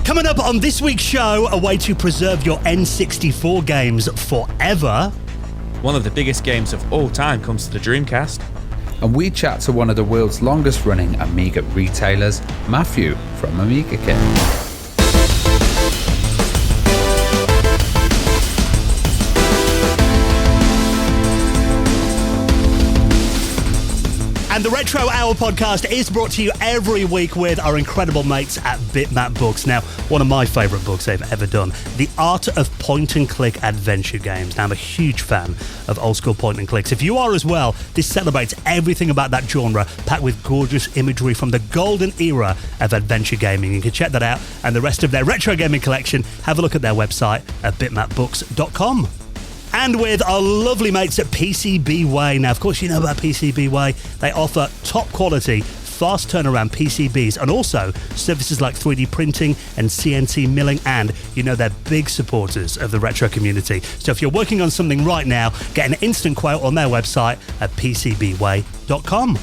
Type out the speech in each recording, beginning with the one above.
Coming up on this week's show, a way to preserve your N64 games forever. One of the biggest games of all time comes to the Dreamcast. And we chat to one of the world's longest running Amiga retailers, Matthew from AmigaKit. And the Retro Hour podcast is brought to you every week with our incredible mates at Bitmap Books. Now, one of my favourite books they've ever done, The Art of Point-and-Click Adventure Games. Now, I'm a huge fan of old-school point-and-clicks. If you are as well, this celebrates everything about that genre, packed with gorgeous imagery from the golden era of adventure gaming. You can check that out and the rest of their retro gaming collection. Have a look at their website at bitmapbooks.com. And with our lovely mates at PCBWay. Now, of course, you know about PCBWay. They offer top quality, fast turnaround PCBs and also services like 3D printing and CNC milling. And you know they're big supporters of the retro community. So if you're working on something right now, get an instant quote on their website at PCBWay.com.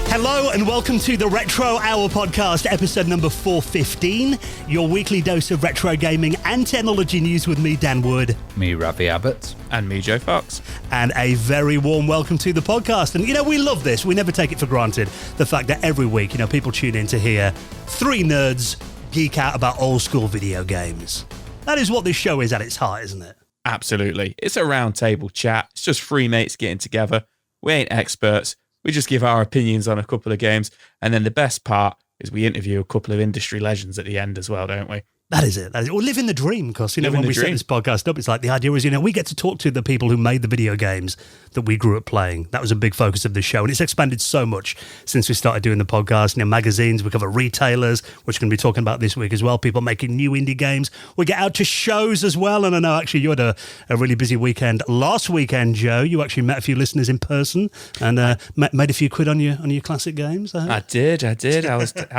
Hello and welcome to the Retro Hour podcast, episode number 415, your weekly dose of retro gaming and technology news with me, Dan Wood. Me, Ravi Abbott. And me, Joe Fox. And a very warm welcome to the podcast. And, you know, we love this. We never take it for granted, the fact that every week, you know, people tune in to hear three nerds geek out about old school video games. That is what this show is at its heart, isn't it? Absolutely. It's a round table chat. It's just three mates getting together. We ain't experts. We just give our opinions on a couple of games. And then the best part is we interview a couple of industry legends at the end as well, don't we? That is it. We're living the dream, because, you know, when we set this podcast up, it's like the idea is, you know, we get to talk to the people who made the video games that we grew up playing. That was a big focus of this show. And it's expanded so much since we started doing the podcast. You know, magazines, we cover retailers, which we're going to be talking about this week as well. People making new indie games. We get out to shows as well. And I know, actually, you had a really busy weekend last weekend, Joe. You actually met a few listeners in person and made a few quid on your classic games. I did. I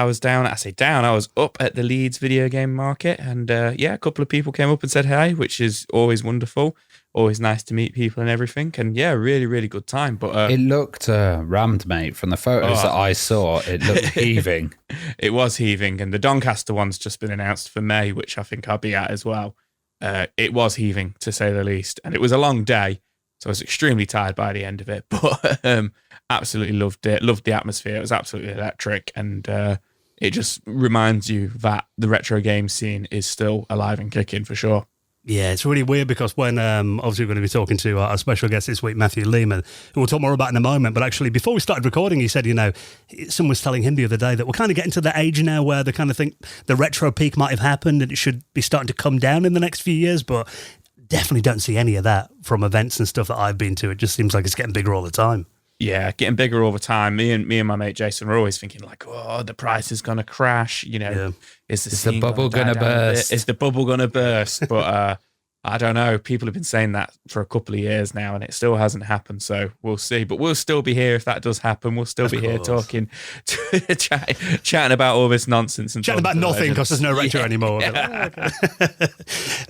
was down. I was up at the Leeds video game market. And a couple of people came up and said hi, which is always wonderful. Always nice to meet people and everything. And yeah, really, really good time. But it looked rammed, mate. From the photos that I saw, it looked heaving. It was heaving. And the Doncaster one's just been announced for May, which I think I'll be at as well. It was heaving, to say the least. And it was a long day, so I was extremely tired by the end of it. But absolutely loved it. Loved the atmosphere. It was absolutely electric. And it just reminds you that the retro game scene is still alive and kicking for sure. Yeah, it's really weird because when, obviously we're going to be talking to our special guest this week, Matthew Leaman, who we'll talk more about in a moment, but actually before we started recording, he said, you know, someone was telling him the other day that we're kind of getting to the age now where they kind of think the retro peak might have happened and it should be starting to come down in the next few years, but definitely don't see any of that from events and stuff that I've been to. It just seems like it's getting bigger all the time. Yeah, getting bigger all the time. Me and my mate Jason were always thinking like, oh, the price is going to crash. You know, is the bubble going to burst? Is the bubble going to burst? But I don't know. People have been saying that for a couple of years now, and it still hasn't happened. So we'll see. But we'll still be here if that does happen. We'll still be here talking, chatting about all this nonsense and chatting about nothing because there's no retro anymore. Yeah.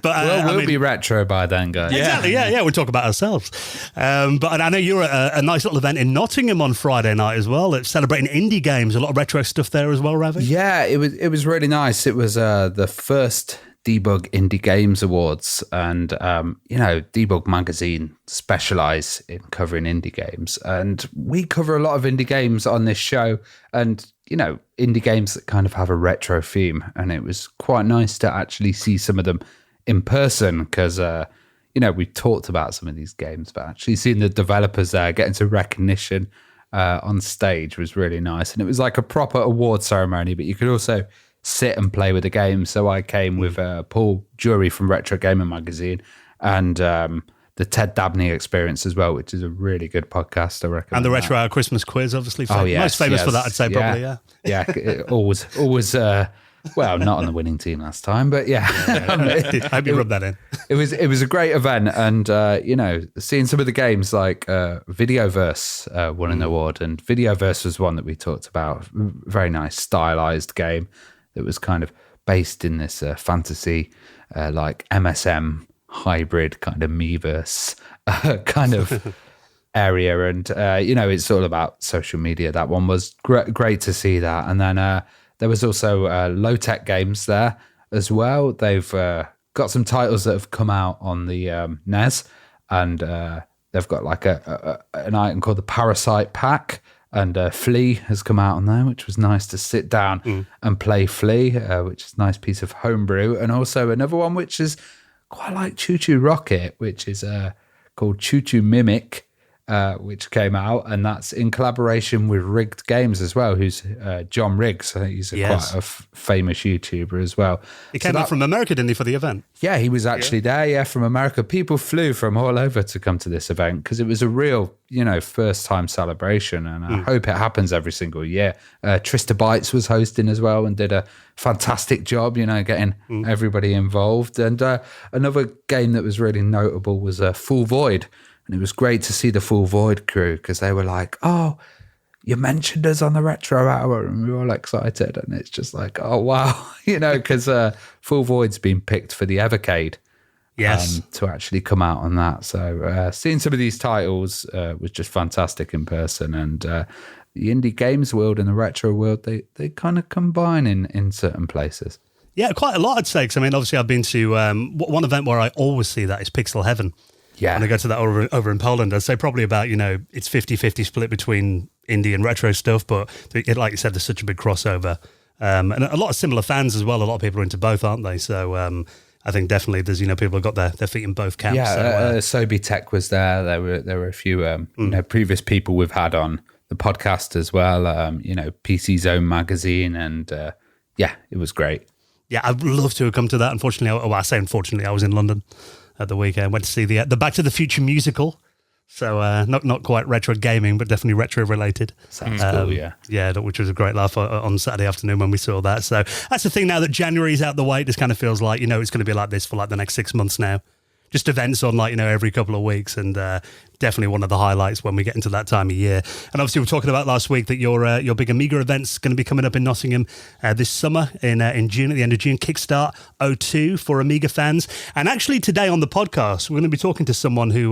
But we'll be retro by then, guys. Exactly. Yeah. We'll talk about ourselves. But I know you're at a nice little event in Nottingham on Friday night as well. It's celebrating indie games. A lot of retro stuff there as well, Ravi. Yeah, it was really nice. It was the first Debug Indie Games Awards, and Debug magazine specialise in covering indie games, and we cover a lot of indie games on this show, and indie games that kind of have a retro theme, and it was quite nice to actually see some of them in person because we talked about some of these games, but actually seeing the developers there getting some recognition on stage was really nice, and it was like a proper award ceremony, but you could also sit and play with the game. So I came with Paul Jury from Retro Gamer Magazine and the Ted Dabney Experience as well, which is a really good podcast, I recommend. And the Retro Hour Christmas quiz, obviously. Most famous for that, I'd say, probably, yeah. Yeah, always, well, not on the winning team last time, but yeah. I hope you rubbed that in. It was a great event, and, seeing some of the games like Videoverse won an award, and Videoverse was one that we talked about. Very nice, stylized game. That was kind of based in this fantasy, like MSM hybrid kind of Miiverse kind of area. And, it's all about social media. That one was great to see that. And then There was also low-tech games there as well. They've got some titles that have come out on the NES, and they've got like an item called the Parasite Pack, and Flea has come out on there, which was nice to sit down and play Flea, which is a nice piece of homebrew. And also another one which is quite like Choo Choo Rocket, which is called Choo Choo Mimic, which came out, and that's in collaboration with Rigged Games as well, who's John Riggs. I think he's quite a famous YouTuber as well. He came out from America, didn't he, for the event? Yeah, he was actually there, from America. People flew from all over to come to this event because it was a real, first-time celebration, and I hope it happens every single year. Trista Bytes was hosting as well and did a fantastic job, getting everybody involved. And another game that was really notable was Full Void. And it was great to see the Full Void crew because they were like, oh, you mentioned us on the Retro Hour, and we were all excited. And it's just like, oh, wow, because Full Void's been picked for the Evercade to actually come out on that. So seeing some of these titles was just fantastic in person. And the indie games world and the retro world, they kind of combine in certain places. Yeah, quite a lot, I'd say. Because, obviously I've been to one event where I always see that is Pixel Heaven. Yeah. When I go to that over in Poland, I'd say probably about, it's 50-50 split between indie and retro stuff, but like you said, there's such a big crossover. And a lot of similar fans as well. A lot of people are into both, aren't they? So I think definitely there's, people have got their feet in both camps. Yeah, Sobi Tech was there. There were a few previous people we've had on the podcast as well, PC Zone magazine, and it was great. Yeah, I'd love to have come to that. Unfortunately, I say unfortunately, I was in London at the weekend. Went to see the Back to the Future musical. So not quite retro gaming, but definitely retro related. Sounds cool, yeah. Yeah, which was a great laugh on Saturday afternoon when we saw that. So that's the thing now that January's out the way. It just kind of feels like, it's going to be like this for like the next 6 months now. Just events on every couple of weeks, and definitely one of the highlights when we get into that time of year. And obviously we were talking about last week that your big Amiga event's going to be coming up in Nottingham this summer in June, at the end of June, Kickstart 02 for Amiga fans. And actually today on the podcast, we're going to be talking to someone who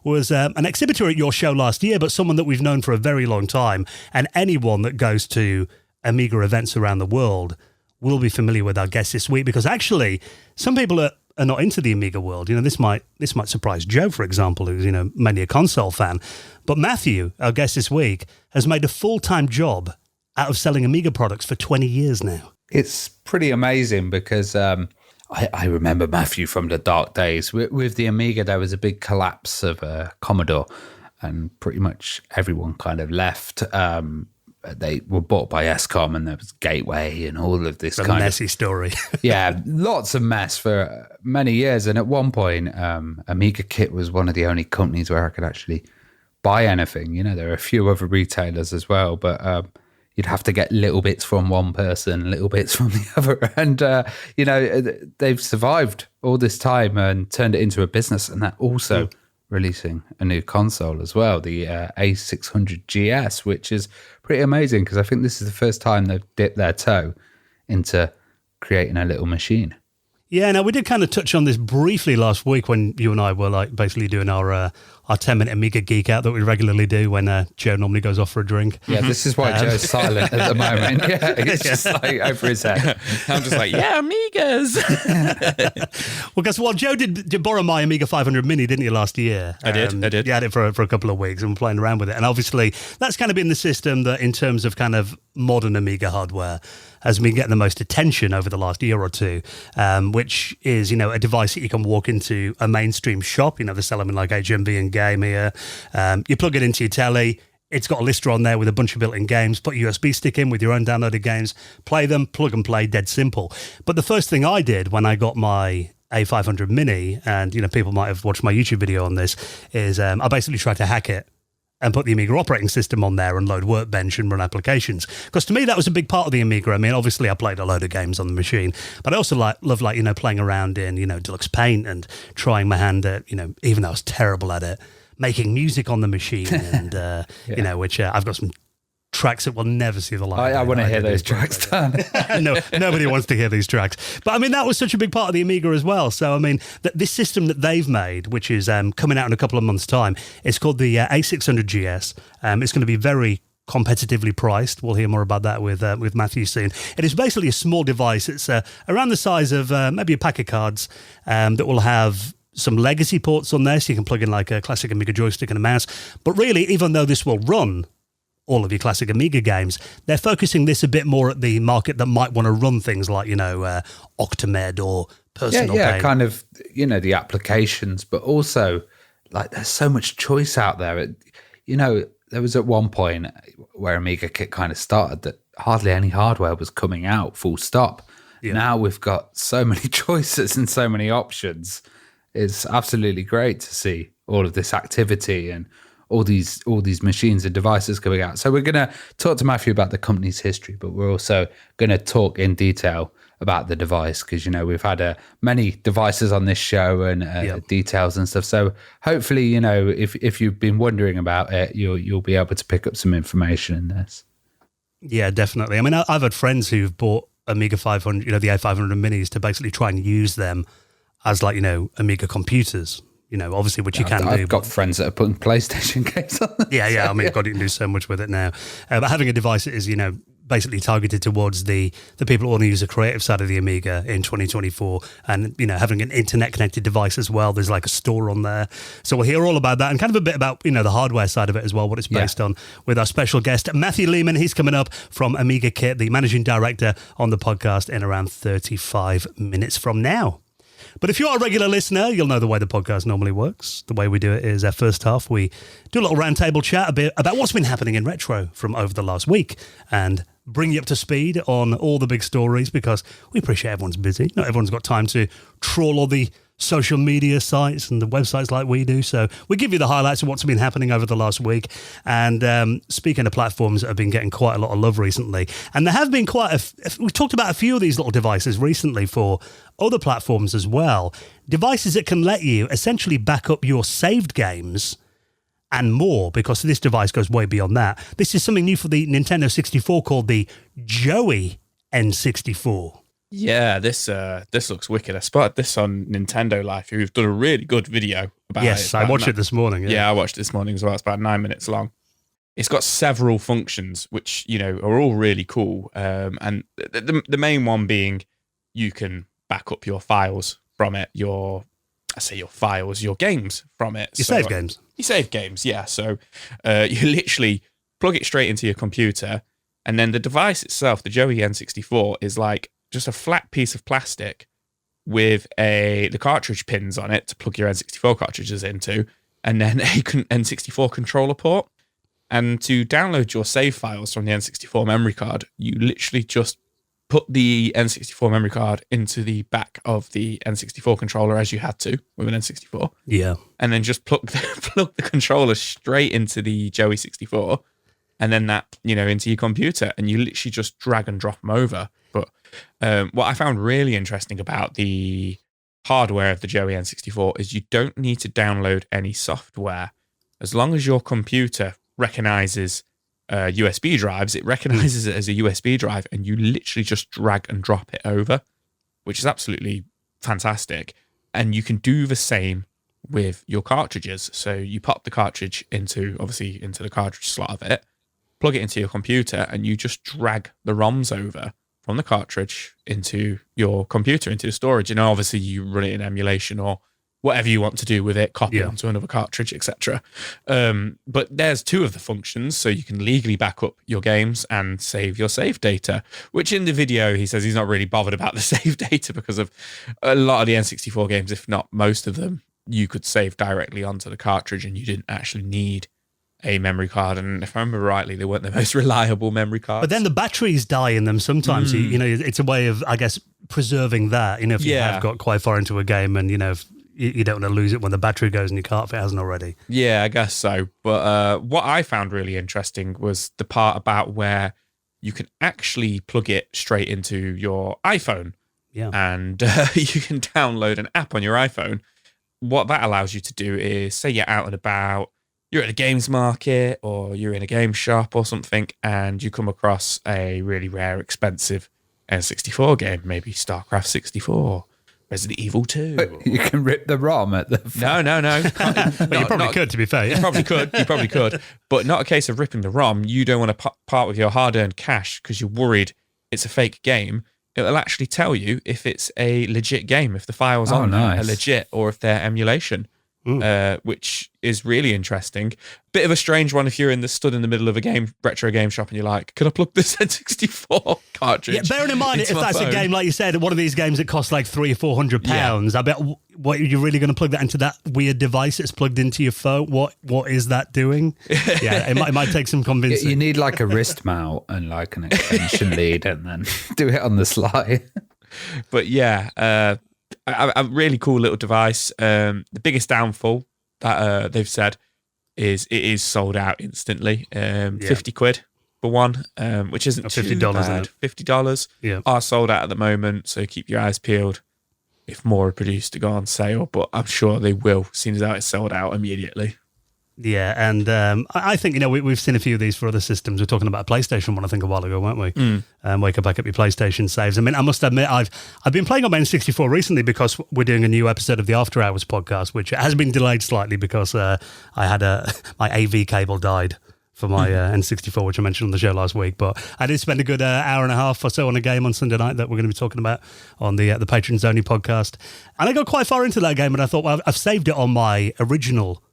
was an exhibitor at your show last year, but someone that we've known for a very long time. And anyone that goes to Amiga events around the world will be familiar with our guest this week, because actually some people are not into the Amiga world. This might surprise Joe, for example, who's mainly a console fan. But Matthew, our guest this week, has made a full-time job out of selling Amiga products for 20 years now. It's pretty amazing because I remember Matthew from the dark days. With the Amiga, there was a big collapse of Commodore, and pretty much everyone kind of left. They were bought by Escom, and there was Gateway and all of this kind of messy story. Yeah, lots of mess for many years. And at one point, AmigaKit was one of the only companies where I could actually buy anything. There are a few other retailers as well, but you'd have to get little bits from one person, little bits from the other. And, they've survived all this time and turned it into a business. And they're also releasing a new console as well, the A600GS, which is pretty amazing because I think this is the first time they've dipped their toe into creating a little machine. Yeah, now we did kind of touch on this briefly last week when you and I were basically doing our 10-minute Amiga geek out that we regularly do when Joe normally goes off for a drink. Yeah, this is why Joe's silent at the moment. Yeah, he's just over his head. I'm just Amigas. Well, guess what? Joe did borrow my Amiga 500 Mini, didn't you, last year? I did. You had it for a couple of weeks and we're playing around with it. And obviously, that's kind of been the system that, in terms of kind of modern Amiga hardware, has been getting the most attention over the last year or two, which is, a device that you can walk into a mainstream shop. They sell them in like HMV and Game here. You plug it into your telly. It's got a lister on there with a bunch of built-in games. Put a USB stick in with your own downloaded games. Play them, plug and play, dead simple. But the first thing I did when I got my A500 Mini, and, people might have watched my YouTube video on this, is I basically tried to hack it and put the Amiga operating system on there and load Workbench and run applications. Because to me, that was a big part of the Amiga. I mean, obviously, I played a load of games on the machine, but I also love playing around in, Deluxe Paint and trying my hand at, even though I was terrible at it, making music on the machine and, which I've got some tracks that will never see the light. I want to hear those tracks, Dan. No, nobody wants to hear these tracks. But I mean, that was such a big part of the Amiga as well. So I mean, this system that they've made, which is coming out in a couple of months' time, it's called the A600GS. It's going to be very competitively priced. We'll hear more about that with Matthew soon. It is basically a small device. It's around the size of maybe a pack of cards that will have some legacy ports on there, so you can plug in like a classic Amiga joystick and a mouse. But really, even though this will run all of your classic Amiga games, they're focusing this a bit more at the market that might want to run things like, Octamed or personal game. Kind of, the applications, but also like there's so much choice out there. There was at one point where AmigaKit kind of started that hardly any hardware was coming out, full stop. Yeah. Now we've got so many choices and so many options. It's absolutely great to see all of this activity and all these machines and devices coming out. So we're going to talk to Matthew about the company's history, but we're also going to talk in detail about the device because, we've had many devices on this show and details and stuff. So hopefully, if you've been wondering about it, you'll be able to pick up some information in this. Yeah, definitely. I mean, I've had friends who've bought Amiga 500, the A500 minis to basically try and use them as Amiga computers. Obviously, which you can do. I've got friends that are putting PlayStation games on them. Yeah. I mean, God, you can do so much with it now. But having a device that is, basically targeted towards the people who want to use the creative side of the Amiga in 2024, and having an internet connected device as well. There's like a store on there, so we'll hear all about that and kind of a bit about the hardware side of it as well, what it's based on, with our special guest Matthew Leaman. He's coming up from AmigaKit, the managing director, on the podcast in around 35 minutes from now. But if you are a regular listener, you'll know the way the podcast normally works. The way we do it is our first half, we do a little roundtable chat a bit about what's been happening in retro from over the last week and bring you up to speed on all the big stories, because we appreciate everyone's busy. Not everyone's got time to trawl all the social media sites and the websites like we do. So we give you the highlights of what's been happening over the last week. And speaking of platforms that have been getting quite a lot of love recently, and there have been we've talked about a few of these little devices recently for other platforms as well. Devices that can let you essentially back up your saved games and more, because this device goes way beyond that. This is something new for the Nintendo 64 called the Joey N64. Yeah, this looks wicked. I spotted this on Nintendo Life, who've done a really good video about it. Yes, I watched it this morning. Yeah, I watched it this morning as well. It's about 9 minutes long. It's got several functions, which, are all really cool. And the main one being you can back up your files from it, your games from it. Your save games. You save games, yeah. So you literally plug it straight into your computer, and then the device itself, the Joey N64, is like just a flat piece of plastic with the cartridge pins on it to plug your N64 cartridges into, and then a N64 controller port. And to download your save files from the N64 memory card, you literally just put the N64 memory card into the back of the N64 controller, as you had to with an N64. Yeah. And then just plug the controller straight into the Joey 64, and then that, into your computer, and you literally just drag and drop them over. But what I found really interesting about the hardware of the Joey N64 is you don't need to download any software. As long as your computer recognizes USB drives, it recognizes it as a USB drive, and you literally just drag and drop it over, which is absolutely fantastic. And you can do the same with your cartridges. So you pop the cartridge into the cartridge slot of it, plug it into your computer, and you just drag the ROMs over from the cartridge into your computer, into the storage. And obviously you run it in emulation or whatever you want to do with it, copy it onto another cartridge, etc. But there's two of the functions, so you can legally back up your games and save your save data, which in the video he says he's not really bothered about the save data because of a lot of the N64 games, if not most of them, you could save directly onto the cartridge and you didn't actually need a memory card. And if I remember rightly, they weren't the most reliable memory cards. But then the batteries die in them sometimes. It's a way of, I guess, preserving that, if you have got quite far into a game and, if you don't want to lose it when the battery goes in your cart if it hasn't already. Yeah, I guess so. But what I found really interesting was the part about where you can actually plug it straight into your iPhone. Yeah. And you can download an app on your iPhone. What that allows you to do is, say you're out and about, you're at a games market or you're in a game shop or something, and you come across a really rare, expensive N64 game, maybe StarCraft 64 Resident Evil 2. You can rip the ROM at the... No. But you probably could, to be fair. You probably could. But not a case of ripping the ROM. You don't want to part with your hard-earned cash because you're worried it's a fake game. It'll actually tell you if it's a legit game, if the files on there are legit or if they're emulation. Which is really interesting. Bit of a strange one if you're stood in the middle of a retro game shop and you're like, can I plug this N64 cartridge? Yeah, bearing in mind, if that's a game, like you said, one of these games that costs like £300 or £400, I bet, what, you're really going to plug that into that weird device that's plugged into your phone? What is that doing? Yeah, it might take some convincing. You need like a wrist mount and like an extension lead and then do it on the sly. But yeah, a really cool little device. The biggest downfall that they've said is it is sold out instantly. 50 quid for one, which isn't $50, too bad. $50 are sold out at the moment, so keep your eyes peeled if more are produced to go on sale, but I'm sure they will, seeing as how it's sold out immediately. Yeah, and I think, we've seen a few of these for other systems. We were talking about a PlayStation one, I think, a while ago, weren't we? Where you can back up your PlayStation saves. I mean, I must admit, I've been playing on my N64 recently because we're doing a new episode of the After Hours podcast, which has been delayed slightly because I had my AV cable died for my N64, which I mentioned on the show last week. But I did spend a good hour and a half or so on a game on Sunday night that we're going to be talking about on the Patrons Only podcast. And I got quite far into that game, and I thought, well, I've saved it on my original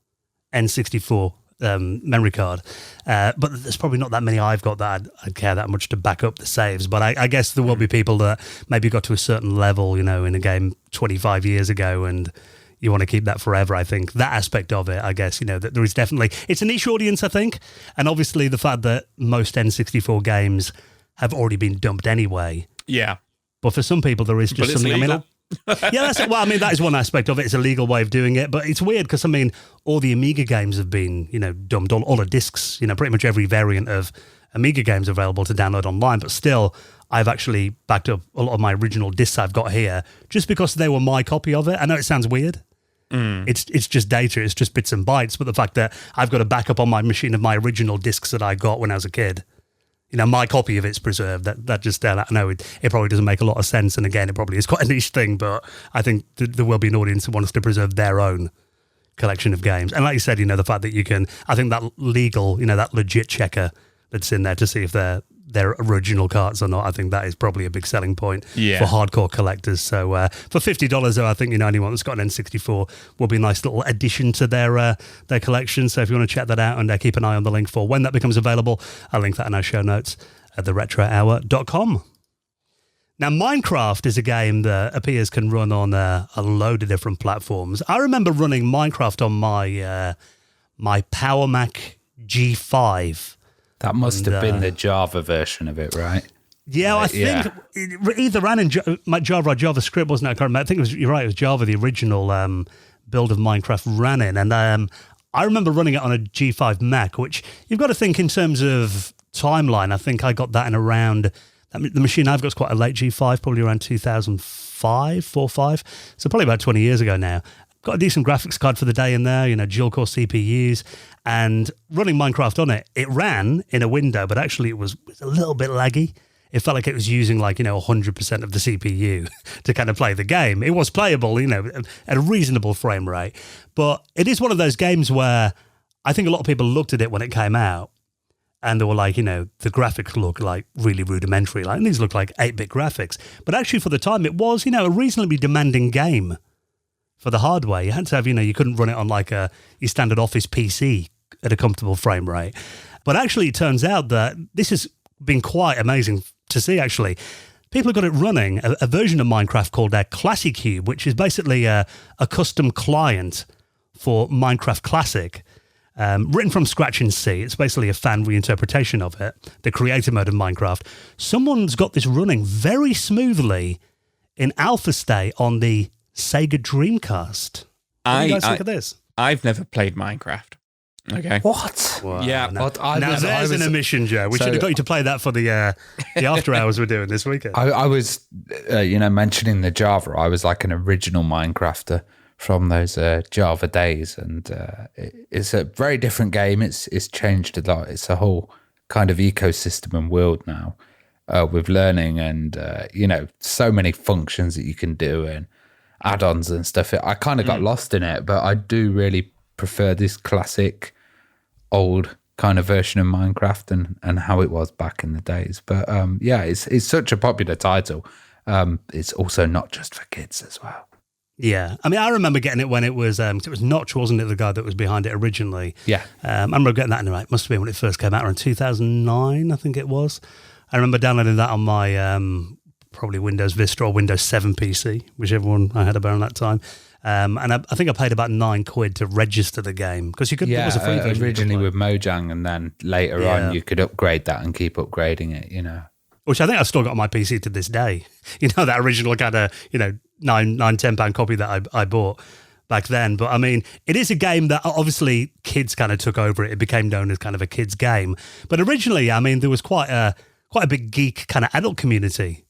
N64 memory card, but there's probably not that many I've got that I'd care that much to back up the saves. But I guess there will be people that maybe got to a certain level, in a game 25 years ago, and you want to keep that forever. I think that aspect of it, I guess, that there is definitely, it's a niche audience, I think, and obviously the fact that most N64 games have already been dumped anyway. Yeah. But for some people, there is just something. Legal. Yeah, that is one aspect of it. It's a legal way of doing it, but it's weird because all the Amiga games have been, dumped, all the discs, pretty much every variant of Amiga games available to download online. But still, I've actually backed up a lot of my original discs I've got here just because they were my copy of it. I know it sounds weird. It's just data, it's just bits and bytes. But the fact that I've got a backup on my machine of my original discs that I got when I was a kid. My copy of it's preserved. That just, I know it probably doesn't make a lot of sense. And again, it probably is quite a niche thing, but I think there will be an audience that wants to preserve their own collection of games. And like you said, the fact that you can, I think that legal, that legit checker that's in there to see if they're original carts or not, I think that is probably a big selling point for hardcore collectors. So for $50, though, I think anyone that's got an N64 will be a nice little addition to their collection. So if you want to check that out and keep an eye on the link for when that becomes available, I'll link that in our show notes at theretrohour.com. Now, Minecraft is a game that appears can run on a load of different platforms. I remember running Minecraft on my Power Mac G5. That must have been the Java version of it, right? Yeah, I think it either ran in Java or JavaScript, wasn't it? I can't remember. I think you're right, it was Java, the original build of Minecraft ran in. And I remember running it on a G5 Mac, which you've got to think in terms of timeline. I think I got that in around, the machine I've got is quite a late G5, probably around 2005, 4-5. So probably about 20 years ago now. Got a decent graphics card for the day in there, dual core CPUs, and running Minecraft on it. It ran in a window, but actually it was a little bit laggy. It felt like it was using 100% of the CPU to kind of play the game. It was playable, at a reasonable frame rate. But it is one of those games where I think a lot of people looked at it when it came out and they were like, the graphics look like really rudimentary. Like, these look like 8-bit graphics. But actually for the time it was, a reasonably demanding game. For the hardware, you had to have, you couldn't run it on your standard Office PC at a comfortable frame rate. But actually, it turns out that this has been quite amazing to see, actually. People have got it running a version of Minecraft called Classic Cube, which is basically a custom client for Minecraft Classic, written from scratch in C. It's basically a fan reinterpretation of it, the creator mode of Minecraft. Someone's got this running very smoothly in alpha state on the Sega Dreamcast. What do you guys think of this? I've never played Minecraft. Okay. What? Wow, yeah. Now there's an omission, Joe. We should have got you to play that for the after hours we're doing this weekend. I was, mentioning the Java. I was like an original Minecrafter from those Java days, and it's a very different game. It's changed a lot. It's a whole kind of ecosystem and world now, with learning and so many functions that you can do, and add-ons and stuff. I kind of got lost in it, but I do really prefer this classic old kind of version of Minecraft and how it was back in the days. But it's such a popular title. It's also not just for kids as well. Yeah, I mean, I remember getting it when it was Notch, wasn't it, the guy that was behind it originally? Yeah. I remember getting that in it must have been when it first came out around 2009, I think it was. I remember downloading that on my probably Windows Vista or Windows 7 PC, whichever one I had around that time. And I think I paid about £9 to register the game because you could. Yeah, it was a free version originally with Mojang, and then later on you could upgrade that and keep upgrading it. Which I think I've still got on my PC to this day. That original kind of £9-10 copy that I bought back then. But I mean, it is a game that obviously kids kind of took over it. It became known as kind of a kids game. But originally, I mean, there was quite a big geek kind of adult community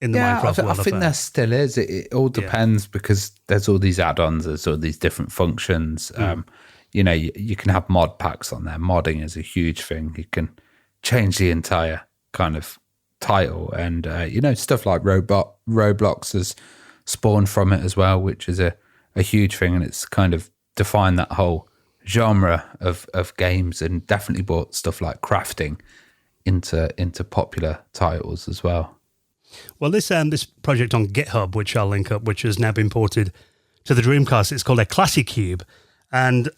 in the Minecraft world. I think there still is. It all depends because there's all these add-ons, there's all these different functions. You can have mod packs on there. Modding is a huge thing. You can change the entire kind of title, and stuff like Roblox has spawned from it as well, which is a huge thing, and it's kind of defined that whole genre of games, and definitely brought stuff like crafting into popular titles as well. Well, this project on GitHub, which I'll link up, which has now been ported to the Dreamcast, it's called a Classic Cube, and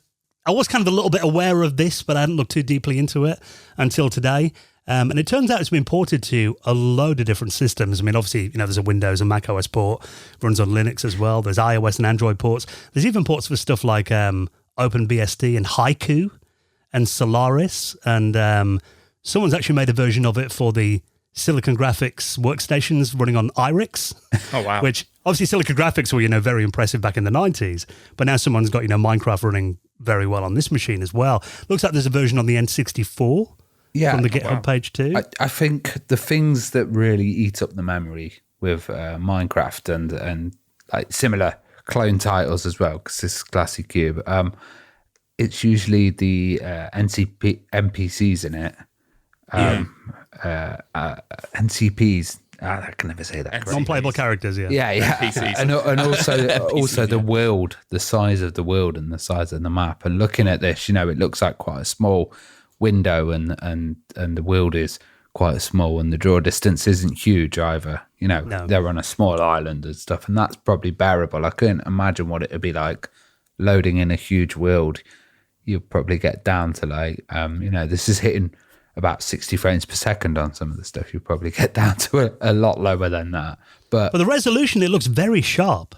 I was kind of a little bit aware of this, but I hadn't looked too deeply into it until today. And it turns out it's been ported to a load of different systems. I mean, obviously, there's a Windows and Mac OS port, runs on Linux as well. There's iOS and Android ports. There's even ports for stuff like OpenBSD and Haiku and Solaris. And someone's actually made a version of it for the Silicon Graphics workstations running on iRix. Oh, wow. Which, obviously, Silicon Graphics were, very impressive back in the 90s. But now someone's got, Minecraft running very well on this machine as well. Looks like there's a version on the N64. Yeah, from the GitHub page too. I think the things that really eat up the memory with Minecraft and like similar clone titles as well, because this is Classic Cube, it's usually the NPCs in it. NCPs. I can never say that correctly. Non-playable characters, yeah. Yeah. and also the world, the size of the world and the size of the map. And looking at this, it looks like quite a small window, and the world is quite small, and the draw distance isn't huge either. No. They're on a small island and stuff, and that's probably bearable. I couldn't imagine what it would be like loading in a huge world. You'll probably get down to like, this is hitting about 60 frames per second on some of the stuff. You'll probably get down to a lot lower than that. But the resolution, it looks very sharp.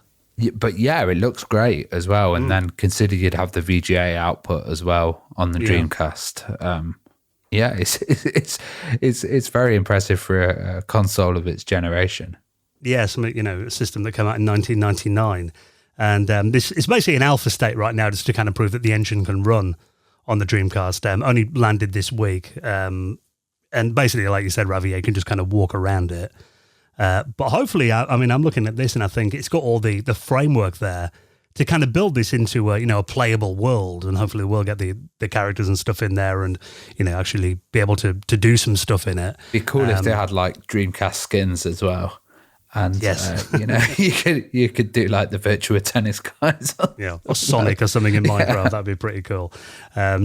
But yeah, it looks great as well. And then consider you'd have the VGA output as well on the Dreamcast. It's very impressive for a console of its generation. Yeah, a system that came out in 1999. And this is basically an alpha state right now, just to kind of prove that the engine can run on the Dreamcast. Only landed this week. And basically, like you said, Ravi, you can just kind of walk around it. But hopefully, I'm looking at this and I think it's got all the framework there to kind of build this into a playable world, and hopefully we'll get the characters and stuff in there, and actually be able to do some stuff in it. Be cool if they had like Dreamcast skins as well, and yes, you could do like the Virtua Tennis guys, or Sonic or something in Minecraft. That'd be pretty cool.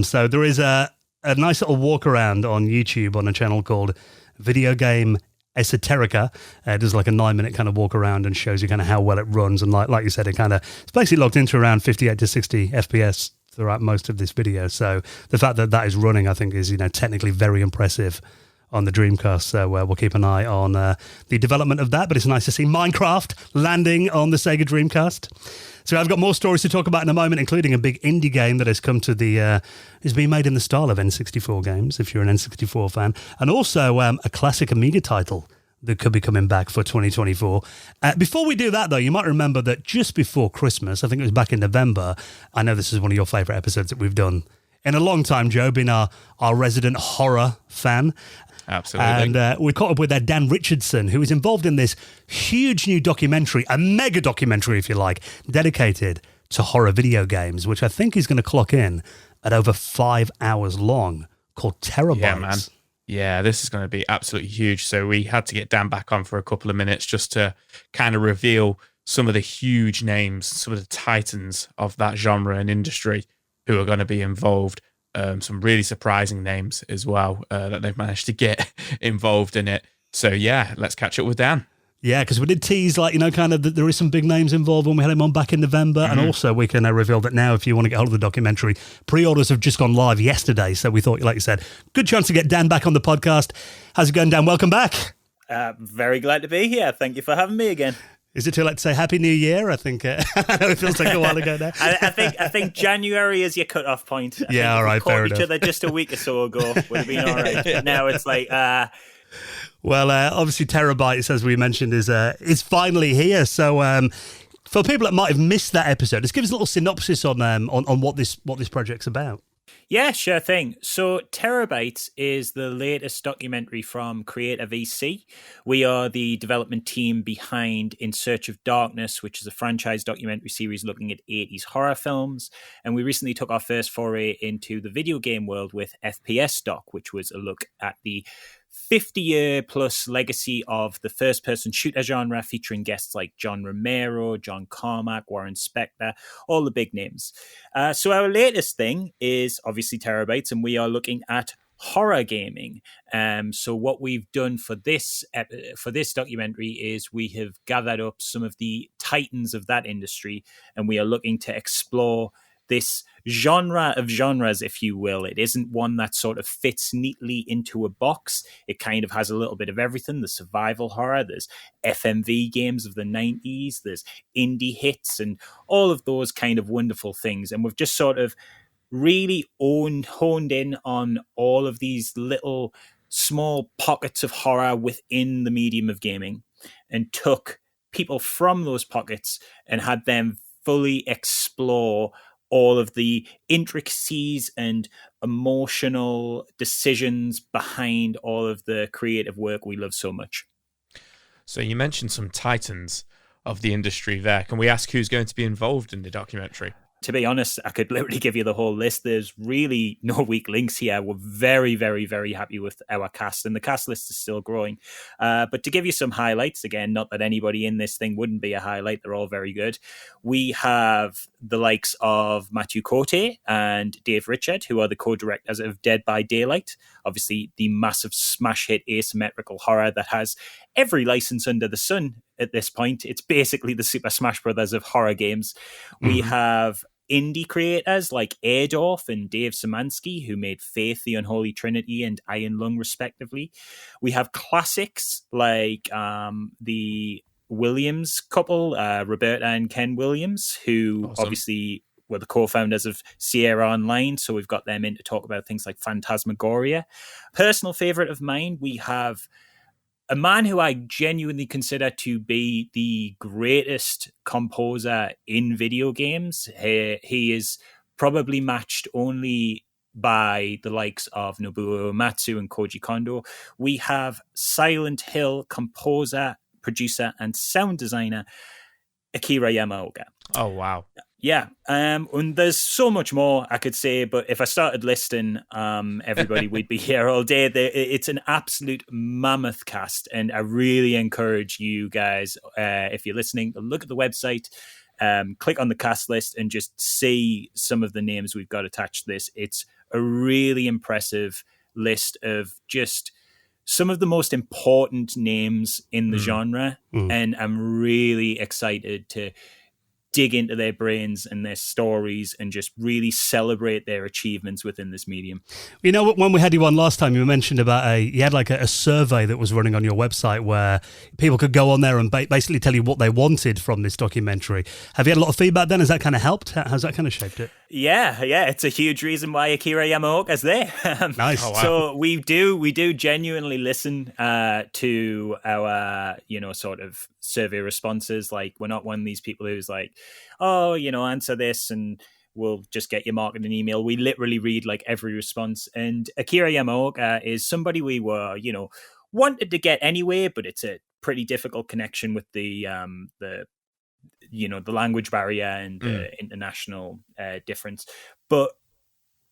So there is a nice little walk around on YouTube on a channel called Video Game Esoterica. It does like a 9-minute kind of walk around and shows you kind of how well it runs, and like you said, it's basically locked into around 58 to 60 FPS throughout most of this video. So the fact that is running, I think, is technically very impressive on the Dreamcast. So we'll keep an eye on the development of that. But it's nice to see Minecraft landing on the Sega Dreamcast. So I've got more stories to talk about in a moment, including a big indie game that has come to is being made in the style of N64 games, if you're an N64 fan, and also a classic Amiga title that could be coming back for 2024. Before we do that, though, you might remember that just before Christmas, I think it was back in November, I know this is one of your favourite episodes that we've done in a long time, Joe, being our resident horror fan. Absolutely. And we caught up with Dan Richardson, who is involved in this huge new documentary, a mega documentary, if you like, dedicated to horror video games, which I think is going to clock in at over 5 hours long, called Terabytes. Yeah, man. Yeah, this is going to be absolutely huge. So we had to get Dan back on for a couple of minutes just to kind of reveal some of the huge names, some of the titans of that genre and industry who are going to be involved. Some really surprising names as well that they've managed to get involved in it. So yeah, let's catch up with Dan. Yeah, because we did tease, kind of, that there is some big names involved when we had him on back in November. And also we can reveal that now, if you want to get hold of the documentary, pre-orders have just gone live yesterday. So we thought, like you said, good chance to get Dan back on the podcast. How's it going, Dan? Welcome back. Very glad to be here. Thank you for having me again. Is it too late to say Happy New Year? I think I know it feels like a while ago now. I think January is your cut-off point. Yeah, all right, fair enough. Each other just a week or so ago would have been all right. But now it's like... Well, obviously, Terabytes, as we mentioned, is finally here. So, for people that might have missed that episode, just give us a little synopsis on what this project's about. Yeah, sure thing. So, Terabytes is the latest documentary from Creator VC. We are the development team behind In Search of Darkness, which is a franchise documentary series looking at 80s horror films. And we recently took our first foray into the video game world with FPS Doc, which was a look at the 50-year plus legacy of the first-person shooter genre, featuring guests like John Romero, John Carmack, Warren Spector, all the big names. So our latest thing is obviously Terabytes, and we are looking at horror gaming. So what we've done for this documentary is we have gathered up some of the titans of that industry, and we are looking to explore this genre of genres, if you will. It isn't one that sort of fits neatly into a box. It kind of has a little bit of everything. There's survival horror, there's FMV games of the 90s, there's indie hits, and all of those kind of wonderful things. And we've just sort of really honed in on all of these little small pockets of horror within the medium of gaming, and took people from those pockets and had them fully explore all of the intricacies and emotional decisions behind all of the creative work we love so much. So you mentioned some titans of the industry there. Can we ask who's going to be involved in the documentary? To be honest, I could literally give you the whole list. There's really no weak links here. We're very, very, very happy with our cast, and the cast list is still growing. But to give you some highlights, again, not that anybody in this thing wouldn't be a highlight, they're all very good. We have the likes of Matthew Cote and Dave Richard, who are the co-directors of Dead by Daylight, obviously the massive smash hit asymmetrical horror that has every license under the sun at this point. It's basically the Super Smash Brothers of horror games. We have indie creators like Airdorf and Dave Szymanski, who made Faith, the Unholy Trinity, and Iron Lung, respectively. We have classics like the Williams couple, Roberta and Ken Williams, who obviously were the co-founders of Sierra Online, so we've got them in to talk about things like Phantasmagoria. Personal favorite of mine, we have a man who I genuinely consider to be the greatest composer in video games. He is probably matched only by the likes of Nobuo Uematsu and Koji Kondo. We have Silent Hill composer, producer, and sound designer Akira Yamaoka. Oh, wow. Yeah, and there's so much more I could say, but if I started listing everybody, we'd be here all day. It's an absolute mammoth cast, and I really encourage you guys, if you're listening, look at the website, click on the cast list, and just see some of the names we've got attached to this. It's a really impressive list of just some of the most important names in the genre, and I'm really excited to dig into their brains and their stories and just really celebrate their achievements within this medium. You know, when we had you on last time, you mentioned about you had like a survey that was running on your website where people could go on there and basically tell you what they wanted from this documentary. Have you had a lot of feedback then? Has that kind of helped? How's that kind of shaped it? Yeah, it's a huge reason why Akira Yamaoka's there. Nice. Oh, wow. So we do genuinely listen to our, sort of survey responses. Like, we're not one of these people who's like, oh, answer this and we'll just get your marketing email. We literally read like every response. And Akira Yamaoka is somebody we were, wanted to get anyway, but it's a pretty difficult connection with the language barrier and the international difference. But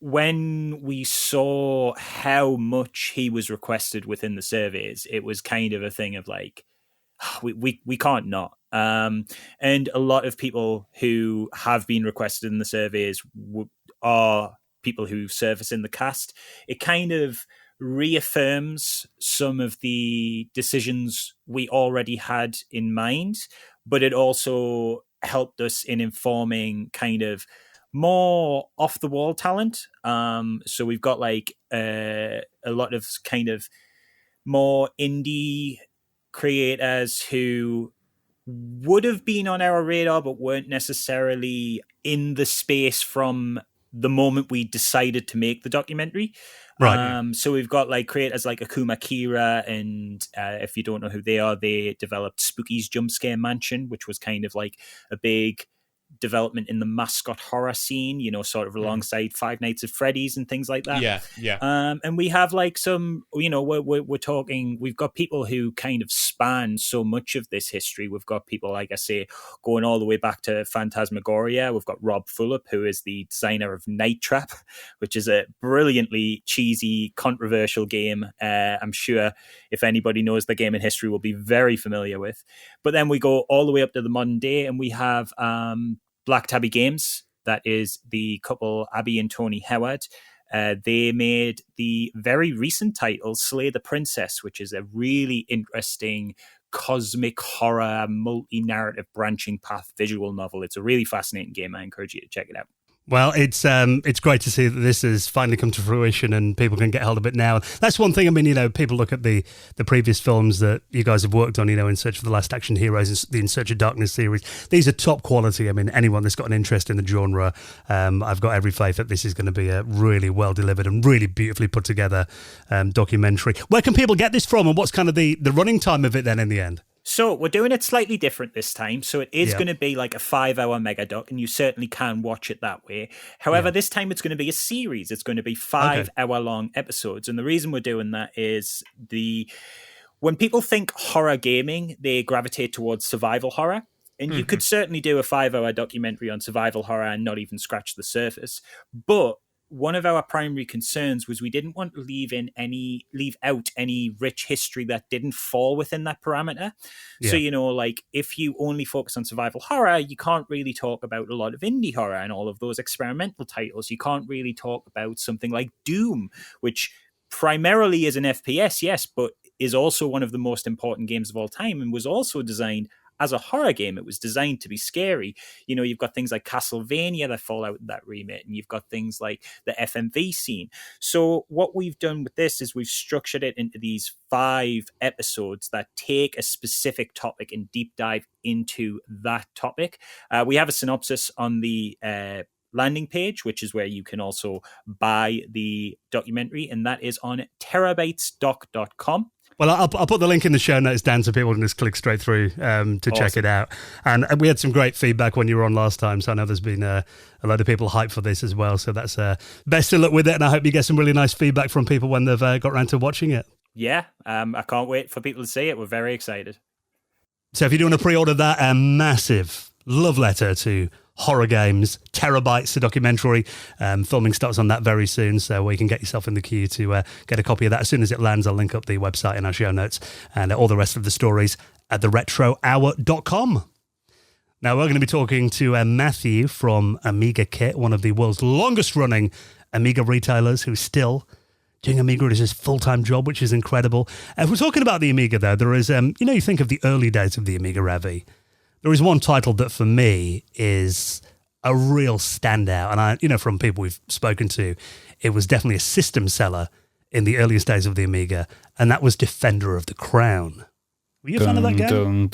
when we saw how much he was requested within the surveys, it was kind of a thing of like, we can't not. And a lot of people who have been requested in the surveys are people who surface in the cast. It kind of reaffirms some of the decisions we already had in mind, but it also helped us in informing kind of more off the wall talent. So we've got like a lot of kind of more indie creators who would have been on our radar but weren't necessarily in the space from the moment we decided to make the documentary. Right. So we've got like creators like Akuma Kira, and if you don't know who they are, they developed Spooky's Jump Scare Mansion, which was kind of like a big development in the mascot horror scene, you know, sort of alongside Five Nights at Freddy's and things like that. Yeah. And we have like some, you know, we're talking, we've got people who kind of span so much of this history. We've got people, like I say, going all the way back to Phantasmagoria. We've got Rob Fulop, who is the designer of Night Trap, which is a brilliantly cheesy, controversial game. I'm sure if anybody knows the game in history will be very familiar with. But then we go all the way up to the modern day, and we have Black Tabby Games. That is the couple, Abby and Tony Howard. They made the very recent title, Slay the Princess, which is a really interesting cosmic horror, multi-narrative branching path visual novel. It's a really fascinating game. I encourage you to check it out. Well, it's great to see that this has finally come to fruition and people can get hold of it now. That's one thing. I mean, you know, people look at the previous films that you guys have worked on, you know, In Search of the Last Action Heroes, the In Search of Darkness series. These are top quality. I mean, anyone that's got an interest in the genre, I've got every faith that this is going to be a really well delivered and really beautifully put together documentary. Where can people get this from, and what's kind of the running time of it then in the end? So we're doing it slightly different this time. So it is going to be like a 5-hour mega doc, and you certainly can watch it that way. However, this time it's going to be a series. It's going to be 5-hour long episodes. And the reason we're doing that is when people think horror gaming, they gravitate towards survival horror. And you could certainly do a 5-hour documentary on survival horror and not even scratch the surface. But one of our primary concerns was we didn't want to leave out any rich history that didn't fall within that parameter. Yeah. So, you know, like if you only focus on survival horror, you can't really talk about a lot of indie horror and all of those experimental titles. You can't really talk about something like Doom, which primarily is an FPS, yes, but is also one of the most important games of all time and was also designed as a horror game. It was designed to be scary. You know, you've got things like Castlevania that fall out of that remit, and you've got things like the FMV scene. So what we've done with this is we've structured it into these 5 episodes that take a specific topic and deep dive into that topic. We have a synopsis on the landing page, which is where you can also buy the documentary, and that is on terabytesdoc.com. Well, I'll put the link in the show notes, Dan, so people can just click straight through to check it out. And we had some great feedback when you were on last time, so I know there's been a lot of people hyped for this as well. So that's best of luck with it, and I hope you get some really nice feedback from people when they've got around to watching it. Yeah, I can't wait for people to see it. We're very excited. So if you do want to pre-order that, a massive love letter to Horror Games, Terabytes, the documentary. Filming starts on that very soon, so you can get yourself in the queue to get a copy of that as soon as it lands. I'll link up the website in our show notes and all the rest of the stories at theretrohour.com. Now, we're going to be talking to Matthew from AmigaKit, one of the world's longest-running Amiga retailers who's still doing Amiga as his full-time job, which is incredible. If we're talking about the Amiga, though, there is, you think of the early days of the Amiga, Ravi. There is one title that, for me, is a real standout. And from people we've spoken to, it was definitely a system seller in the earliest days of the Amiga, and that was Defender of the Crown. Were you a fan of that game?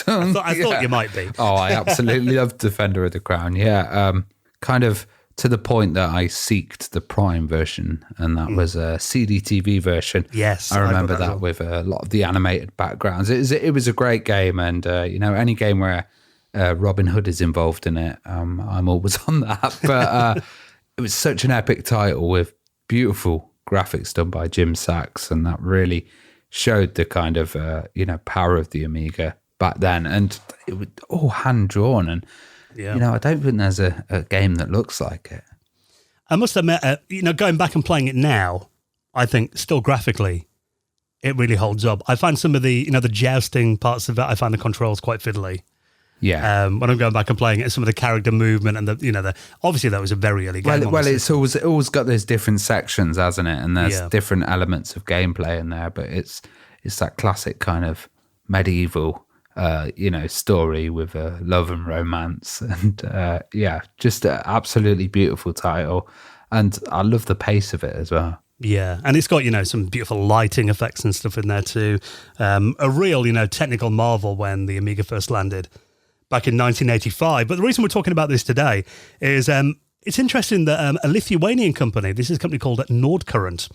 I thought you might be. Oh, I absolutely loved Defender of the Crown. Yeah, kind of to the point that I seeked the Prime version, and that was a CDTV version. Yes, I remember that with a lot of the animated backgrounds. It was a great game, and any game where Robin Hood is involved in it, I'm always on that. But it was such an epic title with beautiful graphics done by Jim Sachs, and that really showed the kind of power of the Amiga back then, and it was all hand drawn and. Yeah. I don't think there's a game that looks like it. I must admit, going back and playing it now, I think still graphically, it really holds up. I find some of the the jousting parts of it, I find the controls quite fiddly. Yeah. When I'm going back and playing it, some of the character movement and the obviously that was a very early game. Well, it's always got those different sections, hasn't it? And there's Yeah. different elements of gameplay in there, but it's that classic kind of medieval, story with love and romance, and just an absolutely beautiful title. And I love the pace of it as well. Yeah, and it's got, some beautiful lighting effects and stuff in there too. A real, technical marvel when the Amiga first landed back in 1985. But the reason we're talking about this today is it's interesting that a Lithuanian company, this is a company called Nordcurrent,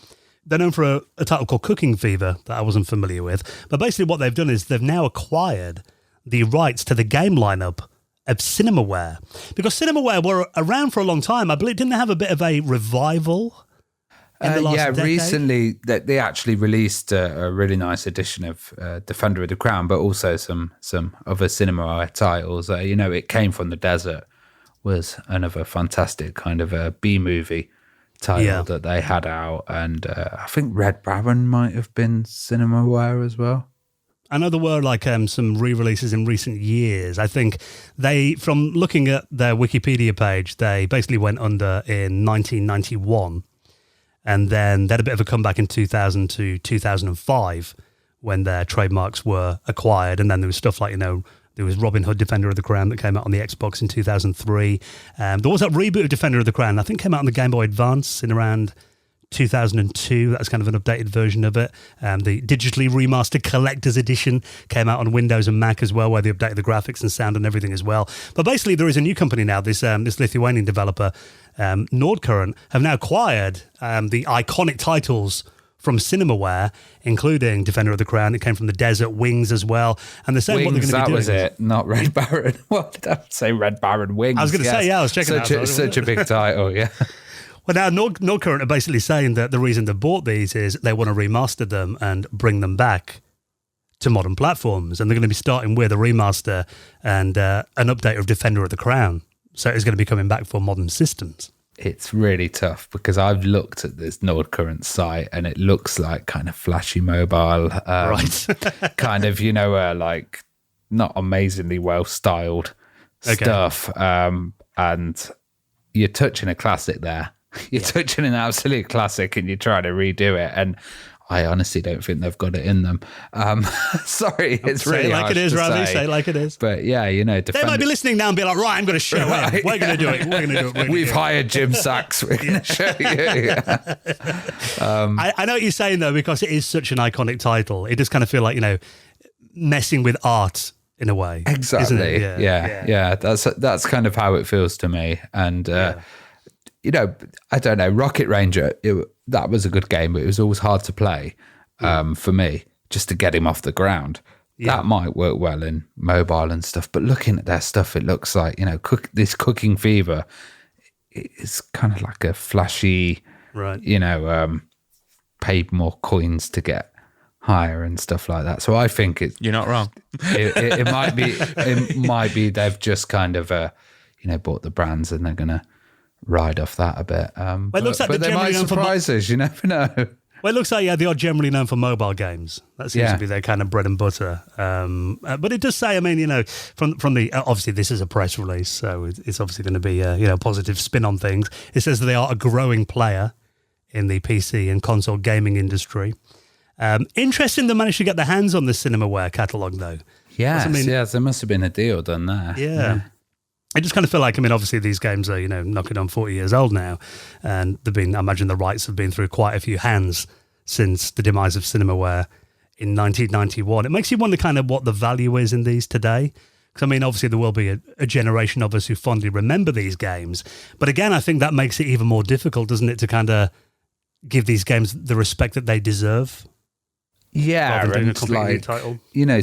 they're known for a title called Cooking Fever that I wasn't familiar with. But basically what they've done is they've now acquired the rights to the game lineup of Cinemaware. Because Cinemaware were around for a long time. I believe, didn't they have a bit of a revival in the last decade? Recently they actually released a really nice edition of Defender of the Crown, but also some other Cinemaware titles. It Came from the Desert was another fantastic kind of a B-movie title that they had out, and I think Red Baron might have been Cinemaware as well. I know there were some re-releases in recent years. I think they, from looking at their Wikipedia page, they basically went under in 1991. And then they had a bit of a comeback in 2000 to 2005 when their trademarks were acquired. And then there was stuff like, there was Robin Hood Defender of the Crown that came out on the Xbox in 2003. There was that reboot of Defender of the Crown, I think came out on the Game Boy Advance in around 2002. That's kind of an updated version of it. The digitally remastered collector's edition came out on Windows and Mac as well, where they updated the graphics and sound and everything as well. But basically, there is a new company now, this Lithuanian developer, Nordcurrent, have now acquired the iconic titles from Cinemaware, including Defender of the Crown. It Came from the Desert, Wings as well. And they're saying what they're going to be doing. That was it, not Red Baron. What did I say? Red Baron, Wings. I was going to say, I was checking that. Such a big title, yeah. Well, now Nordcurrent are basically saying that the reason they bought these is they want to remaster them and bring them back to modern platforms. And they're going to be starting with a remaster and an update of Defender of the Crown. So it's going to be coming back for modern systems. It's really tough because I've looked at this Nordcurrent site and it looks like kind of flashy mobile, right? kind of, like not amazingly well styled stuff. And you're touching a classic there. You're touching an absolute classic and you're trying to redo it. And I honestly don't think they've got it in them. Sorry, it's really like harsh it is, to Ravi. say. Say like it is. But yeah, Defender. They might be listening now and be like, right, I'm going to show it. We're going to do it. We're going to do it. We've hired Jim Sachs. We're going to show you. I know what you're saying, though, because it is such an iconic title. It does kind of feel like, messing with art in a way. Exactly. Isn't it? Yeah. That's kind of how it feels to me. And, I don't know, Rocket Ranger, that was a good game, but it was always hard to play for me, just to get him off the ground. Yeah. That might work well in mobile and stuff, but looking at their stuff, it looks like, this Cooking Fever is kind of like a flashy, right? Pay more coins to get higher and stuff like that. So I think you're not wrong. It might be they've just kind of, bought the brands and they're going to ride off that a bit. It looks like they might surprise us, you never know. Well, it looks like, they are generally known for mobile games. That seems to be their kind of bread and butter. But it does say, from the, obviously this is a press release, so it's obviously going to be a positive spin on things. It says that they are a growing player in the PC and console gaming industry. Interesting they managed to get their hands on the Cinemaware catalogue, though. Yes, there must have been a deal done there. Yeah. I just kind of feel like, obviously these games are, knocking on 40 years old now. And I imagine the rights have been through quite a few hands since the demise of Cinemaware in 1991. It makes you wonder kind of what the value is in these today. Because, obviously there will be a generation of us who fondly remember these games. But again, I think that makes it even more difficult, doesn't it, to kind of give these games the respect that they deserve? Yeah, and it's like,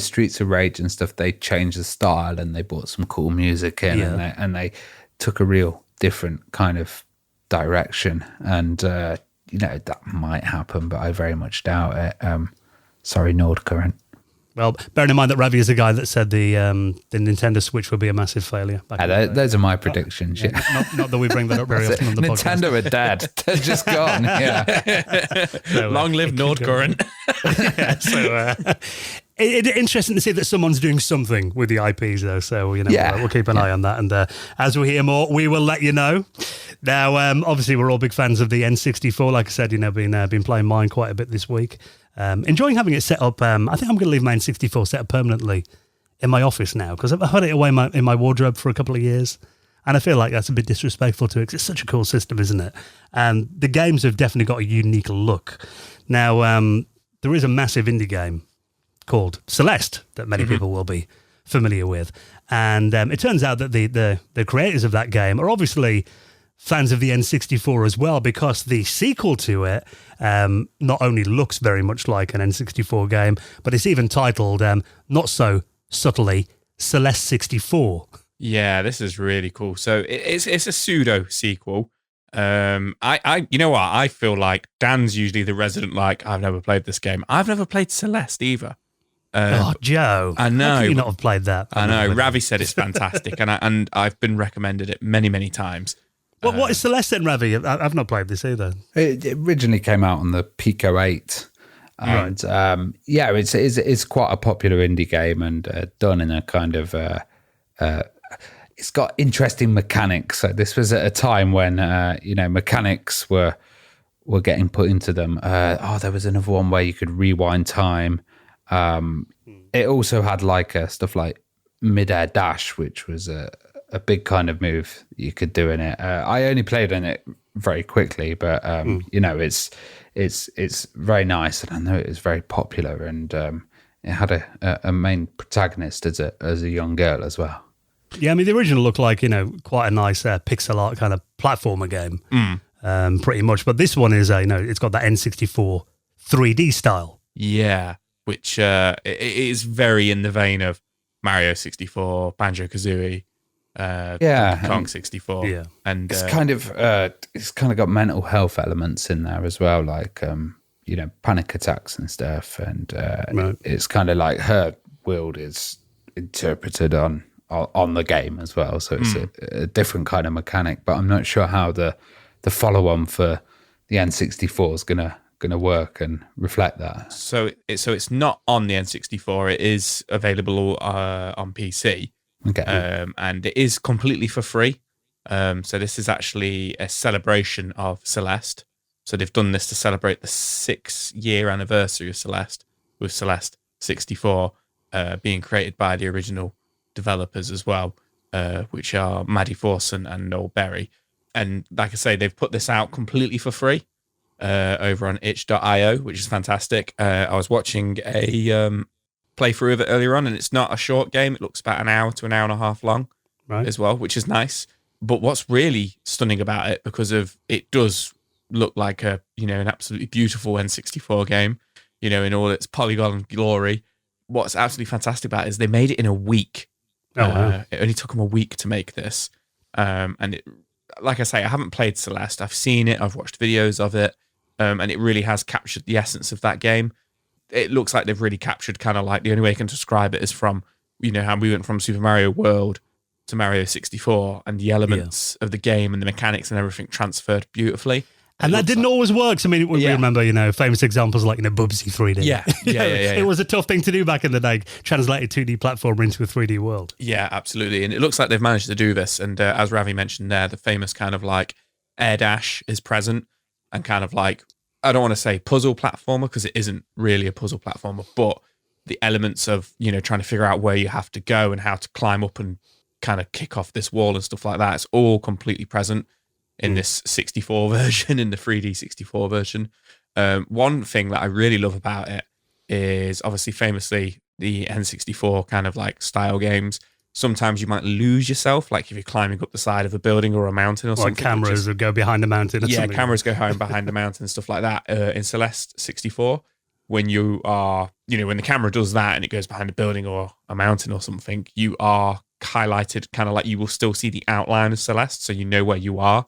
Streets of Rage and stuff, they changed the style and they brought some cool music in and they took a real different kind of direction. And, that might happen, but I very much doubt it. Sorry, Nordcurrent. Well, bearing in mind that Ravi is the guy that said the Nintendo Switch would be a massive failure. Those are my predictions. Not that we bring that up very often on the podcast. Nintendo are dead. They're just gone. Yeah. So, long live Nord Current. It's interesting to see that someone's doing something with the IPs, though. So, we'll keep an eye on that. And as we hear more, we will let you know. Now, obviously, we're all big fans of the N64. Like I said, been playing mine quite a bit this week. Enjoying having it set up. I think I'm going to leave my N64 set up permanently in my office now because I've had it away in my wardrobe for a couple of years. And I feel like that's a bit disrespectful to it because it's such a cool system, isn't it? And the games have definitely got a unique look. Now, there is a massive indie game called Celeste that many people will be familiar with. And it turns out that the creators of that game are obviously fans of the N64 as well, because the sequel to it not only looks very much like an N64 game, but it's even titled, not so subtly, Celeste 64. Yeah, this is really cool. So it's a pseudo sequel. You know what? I feel like Dan's usually the resident I've never played this game. I've never played Celeste either. Joe! I know. How can you not have played that? I know. Ravi said it's fantastic, and I've been recommended it many, many times. What is Celeste then, Ravi? I've not played this either. It originally came out on the Pico 8. And it's quite a popular indie game and done in a kind of it's got interesting mechanics. So this was at a time when mechanics were getting put into them. There was another one where you could rewind time. It also had stuff like mid-air dash, which was a big kind of move you could do in it. I only played in it very quickly, but it's very nice, and I know it was very popular, and it had a main protagonist as a young girl as well. Yeah, I mean the original looked like quite a nice pixel art kind of platformer game, pretty much. But this one is it's got that N64 3D style. Yeah, which it is very in the vein of Mario 64, Banjo-Kazooie. Kong 64. Yeah, and it's kind of got mental health elements in there as well, like panic attacks and stuff. And it's kind of like her world is interpreted on the game as well, so it's a different kind of mechanic. But I'm not sure how the follow-on for the N64 is gonna work and reflect that. So it's not on the N64. It is available on PC. Okay. And it is completely for free. So this is actually a celebration of Celeste. So they've done this to celebrate the 6-year anniversary of Celeste, with Celeste 64 being created by the original developers as well, which are Maddie Forson and Noel Berry. And like I say, they've put this out completely for free over on itch.io, which is fantastic. I was watching a playthrough of it earlier on, and it's not a short game. It looks about an hour to an hour and a half long as well, which is nice. But what's really stunning about it, because of it does look like an absolutely beautiful N64 game, in all its polygon glory. What's absolutely fantastic about it is they made it in a week. Wow. It only took them a week to make this. And it, like I say, I haven't played Celeste. I've seen it. I've watched videos of it. And it really has captured the essence of that game. It looks like they've really captured kind of like, the only way I can describe it is from, how we went from Super Mario World to Mario 64, and the elements of the game and the mechanics and everything transferred beautifully. And that didn't always work. I mean, we remember, famous examples like, Bubsy 3D. Yeah. It was a tough thing to do back in the day, translate a 2D platformer into a 3D world. Yeah, absolutely. And it looks like they've managed to do this. And as Ravi mentioned there, the famous kind of like air dash is present, and kind of like, I don't want to say puzzle platformer, because it isn't really a puzzle platformer, but the elements of, trying to figure out where you have to go and how to climb up and kind of kick off this wall and stuff like that. It's all completely present in this 64 version, in the 3D 64 version. One thing that I really love about it is obviously famously the N64 kind of like style games. Sometimes you might lose yourself, like if you're climbing up the side of a building or a mountain or something. Cameras would go behind the mountain. Or something. Cameras go behind the mountain and stuff like that. In Celeste 64, when you are, when the camera does that and it goes behind a building or a mountain or something, you are highlighted kind of like you will still see the outline of Celeste, so you know where you are.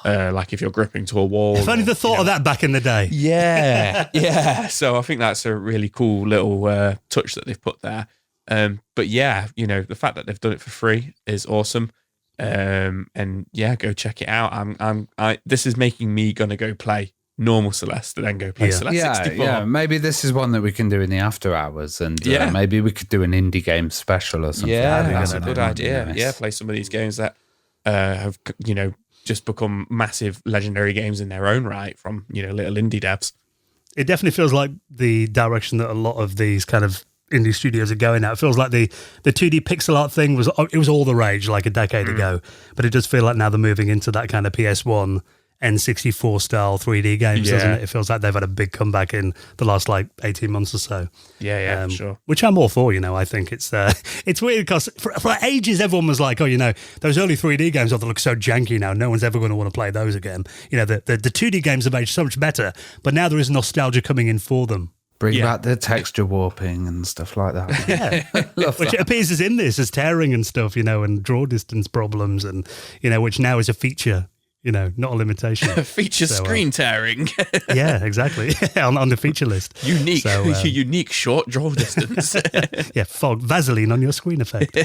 like if you're gripping to a wall. If only the thought of that back in the day. Yeah, yeah. So I think that's a really cool little touch that they've put there. But yeah, the fact that they've done it for free is awesome. And yeah, go check it out. This is making me gonna go play normal Celeste and then go play Celeste 64. Yeah, maybe this is one that we can do in the after hours, and maybe we could do an indie game special or something. Yeah, that's a good idea. Nice. Yeah, play some of these games that have just become massive legendary games in their own right from little indie devs. It definitely feels like the direction that a lot of these kind of indie studios are going at. It feels like the 2D pixel art thing was all the rage like a decade ago, but it does feel like now they're moving into that kind of PS1 N64 style 3D games, doesn't it? It feels like they've had a big comeback in the last 18 months or so. Yeah, sure. Which I'm all for. I think it's weird because for ages everyone was like, those early 3D games that look so janky now. No one's ever going to want to play those again. The 2D games have aged so much better, but now there is nostalgia coming in for them. Bring back the texture warping and stuff like that. Yeah, which appears as in this as tearing and stuff, and draw distance problems, and which now is a feature. Not a limitation. Feature screen tearing. Yeah, exactly. on the feature list. Unique, unique short draw distance. Yeah, fog, Vaseline on your screen effect.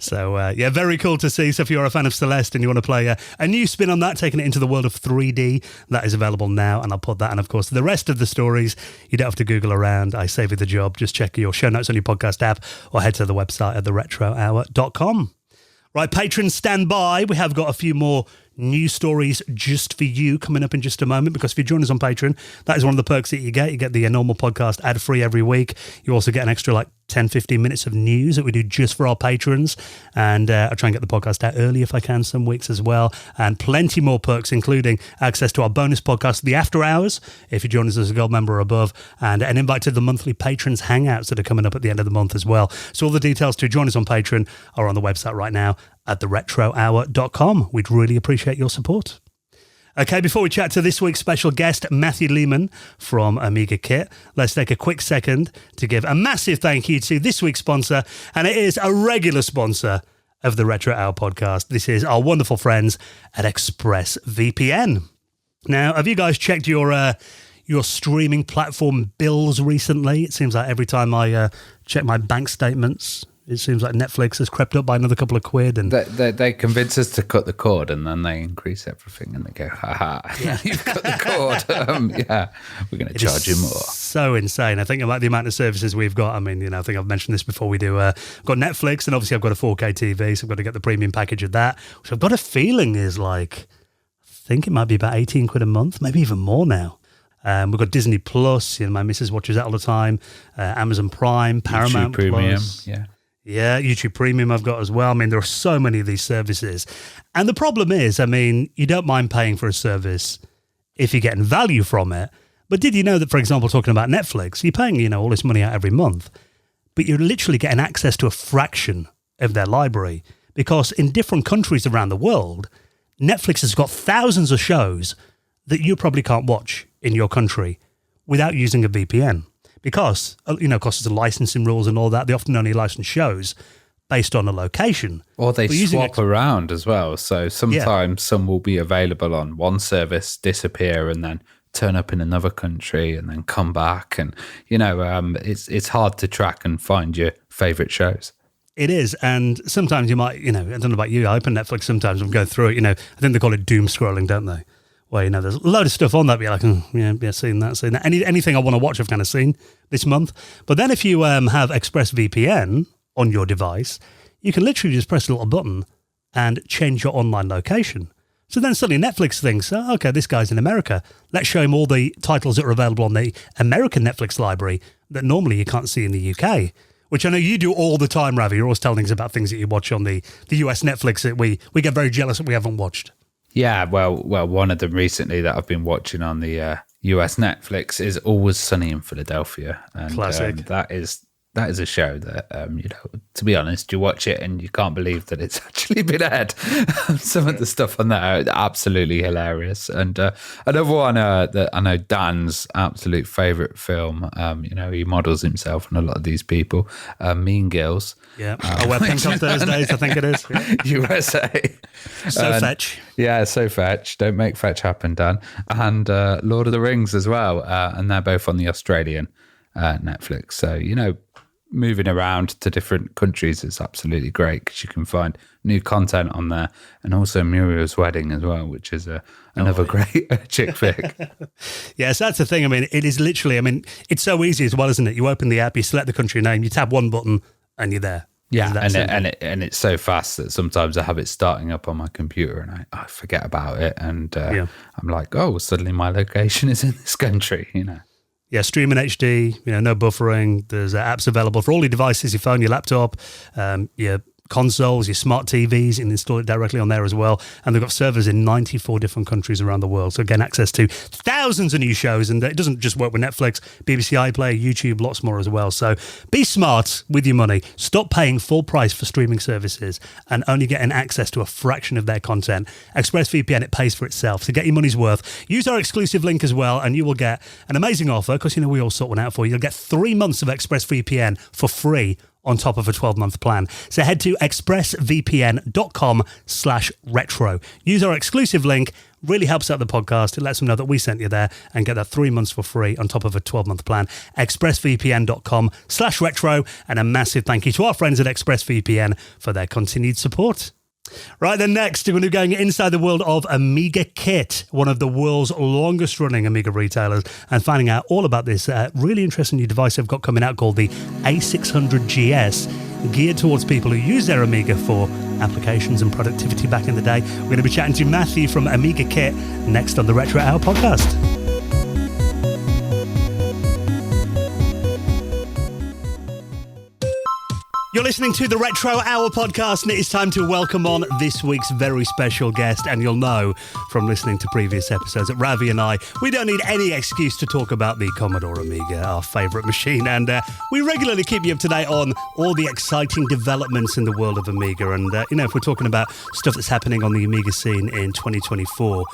So, very cool to see. So if you're a fan of Celeste and you want to play a new spin on that, taking it into the world of 3D, that is available now. And I'll put that. And of course, the rest of the stories, you don't have to Google around. I save you the job. Just check your show notes on your podcast app or head to the website at theretrohour.com. Right, patrons, stand by. We have got a few more news stories just for you coming up in just a moment, because if you join us on Patreon, that is one of the perks that you get. You get the normal podcast ad-free every week. You also get an extra 10-15 minutes of news that we do just for our patrons, and I try and get the podcast out early if I can some weeks as well, and plenty more perks, including access to our bonus podcast, The After Hours, if you join us as a gold member or above, and an invite to the monthly patrons hangouts that are coming up at the end of the month as well. So all the details to join us on Patreon are on the website right now at theretrohour.com. We'd really appreciate your support. Okay, before we chat to this week's special guest, Matthew Leaman from AmigaKit, let's take a quick second to give a massive thank you to this week's sponsor, and it is a regular sponsor of the Retro Hour podcast. This is our wonderful friends at ExpressVPN. Now, have you guys checked your streaming platform bills recently? It seems like every time I check my bank statements, it seems like Netflix has crept up by another couple of quid. And they convince us to cut the cord, and then they increase everything, and they go, you've cut the cord. We're going to charge you more. So insane. I think about the amount of services we've got. I mean, I think I've mentioned this before. We do, I've got Netflix, and obviously I've got a 4K TV, so I've got to get the premium package of that, which I've got a feeling is I think it might be about 18 quid a month, maybe even more now. We've got Disney Plus, my missus watches that all the time, Amazon Prime, Paramount YouTube Premium, Plus. Yeah, YouTube Premium I've got as well. I mean, there are so many of these services. And the problem is, you don't mind paying for a service if you're getting value from it. But did you know that, for example, talking about Netflix, you're paying, all this money out every month, but you're literally getting access to a fraction of their library, because in different countries around the world, Netflix has got thousands of shows that you probably can't watch in your country without using a VPN. Because, because of the licensing rules and all that, they often only license shows based on a location. Or they swap around as well. So sometimes some will be available on one service, disappear, and then turn up in another country and then come back. And, it's hard to track and find your favourite shows. It is. And sometimes you might, I don't know about you, I open Netflix sometimes and go through it. I think they call it doom scrolling, don't they? Well, there's a load of stuff on that, but you're like, seen that. Anything I want to watch, I've kind of seen this month. But then if you have ExpressVPN on your device, you can literally just press a little button and change your online location. So then suddenly Netflix thinks, okay, this guy's in America. Let's show him all the titles that are available on the American Netflix library that normally you can't see in the UK. Which I know you do all the time, Ravi. You're always telling us about things that you watch on the US Netflix that we get very jealous that we haven't watched. Yeah, well, one of them recently that I've been watching on the US Netflix is Always Sunny in Philadelphia. And, classic. That is that is a show that, to be honest, you watch it and you can't believe that it's actually been aired. Some of the stuff on that are absolutely hilarious. And another one that I know Dan's absolute favourite film, he models himself on a lot of these people, Mean Girls. Yeah, I wear pink on Thursdays, I think it is. Yeah. USA. Fetch. Yeah, So Fetch. Don't make fetch happen, Dan. And Lord of the Rings as well. And they're both on the Australian Netflix. So, moving around to different countries is absolutely great because you can find new content on there. And also Muriel's Wedding as well, which is another great chick flick. Yes, that's the thing. I mean, it is literally, it's so easy as well, isn't it? You open the app, you select the country name, you tap one button and you're there. Yeah, and it's so fast that sometimes I have it starting up on my computer and I forget about it. And I'm like, oh, suddenly my location is in this country, Yeah, streaming HD, no buffering. There's apps available for all your devices, your phone, your laptop, your consoles, your smart TVs. You can install it directly on there as well. And they've got servers in 94 different countries around the world. So again, access to thousands of new shows. And it doesn't just work with Netflix, BBC iPlayer, YouTube, lots more as well. So be smart with your money. Stop paying full price for streaming services and only getting access to a fraction of their content. ExpressVPN, it pays for itself. So get your money's worth. Use our exclusive link as well and you will get an amazing offer because, we all sort one out for you. You'll get 3 months of ExpressVPN for free on top of a 12-month plan. So head to expressvpn.com/retro. Use our exclusive link. Really helps out the podcast. It lets them know that we sent you there and get that 3 months for free on top of a 12-month plan. expressvpn.com/retro. And a massive thank you to our friends at ExpressVPN for their continued support. Right, then next, we're going to be going inside the world of AmigaKit, one of the world's longest running Amiga retailers, and finding out all about this really interesting new device they've got coming out called the A600GS, geared towards people who use their Amiga for applications and productivity back in the day. We're going to be chatting to Matthew from AmigaKit next on the Retro Hour podcast. You're listening to the Retro Hour podcast, and it is time to welcome on this week's very special guest. And you'll know from listening to previous episodes that Ravi and I, we don't need any excuse to talk about the Commodore Amiga, our favourite machine. And we regularly keep you up to date on all the exciting developments in the world of Amiga. And, if we're talking about stuff that's happening on the Amiga scene in 2024,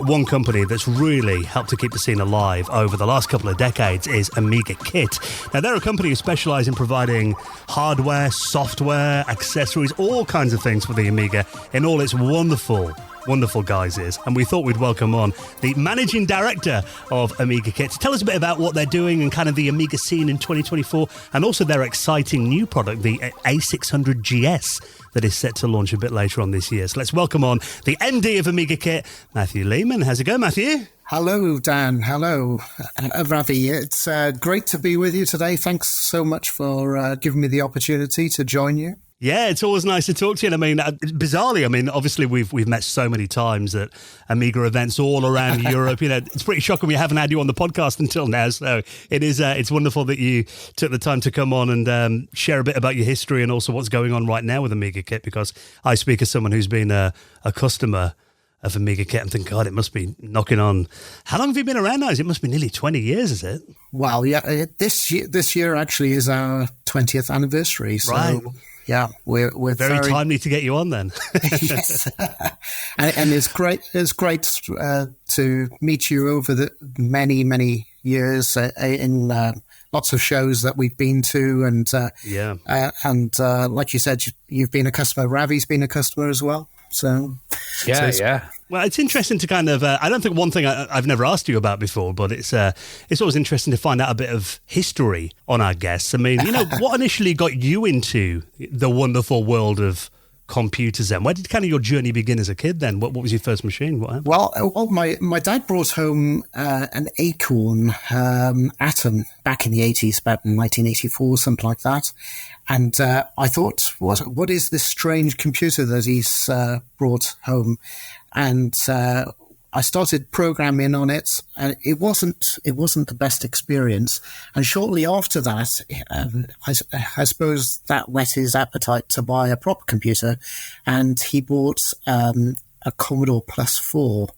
one company that's really helped to keep the scene alive over the last couple of decades is AmigaKit. Now, they're a company who specialise in providing hardware, software, accessories, all kinds of things for the Amiga in all its wonderful guises. And we thought we'd welcome on the managing director of AmigaKit to tell us a bit about what they're doing and kind of the Amiga scene in 2024, and also their exciting new product, the A600GS, that is set to launch a bit later on this year. So let's welcome on the MD of AmigaKit, Matthew Leaman. How's it going, Matthew? Hello, Dan. Hello, Ravi. It's great to be with you today. Thanks so much for giving me the opportunity to join you. Yeah, it's always nice to talk to you. And bizarrely, obviously we've met so many times at Amiga events all around Europe. It's pretty shocking we haven't had you on the podcast until now. So it's wonderful that you took the time to come on and share a bit about your history and also what's going on right now with AmigaKit, because I speak as someone who's been a customer of AmigaKit and think, God, it must be knocking on. How long have you been around now? It must be nearly 20 years, is it? Well, yeah, this year actually is our 20th anniversary. So. Right. Yeah, we're very timely to get you on then. Yes, and it's great. It's great to meet you over the many years in lots of shows that we've been to, and like you said, you've been a customer. Ravi's been a customer as well. So yeah. Well, it's interesting to kind of, I don't think one thing I've never asked you about before, but it's always interesting to find out a bit of history on our guests. What initially got you into the wonderful world of computers then? Where did kind of your journey begin as a kid then? What was your first machine? Well, my dad brought home an Acorn Atom back in the 80s, about 1984, something like that. And I thought, what is this strange computer that he's brought home? And I started programming on it, and it wasn't the best experience. And shortly after that, I suppose that whet his appetite to buy a proper computer, and he bought a Commodore Plus 4,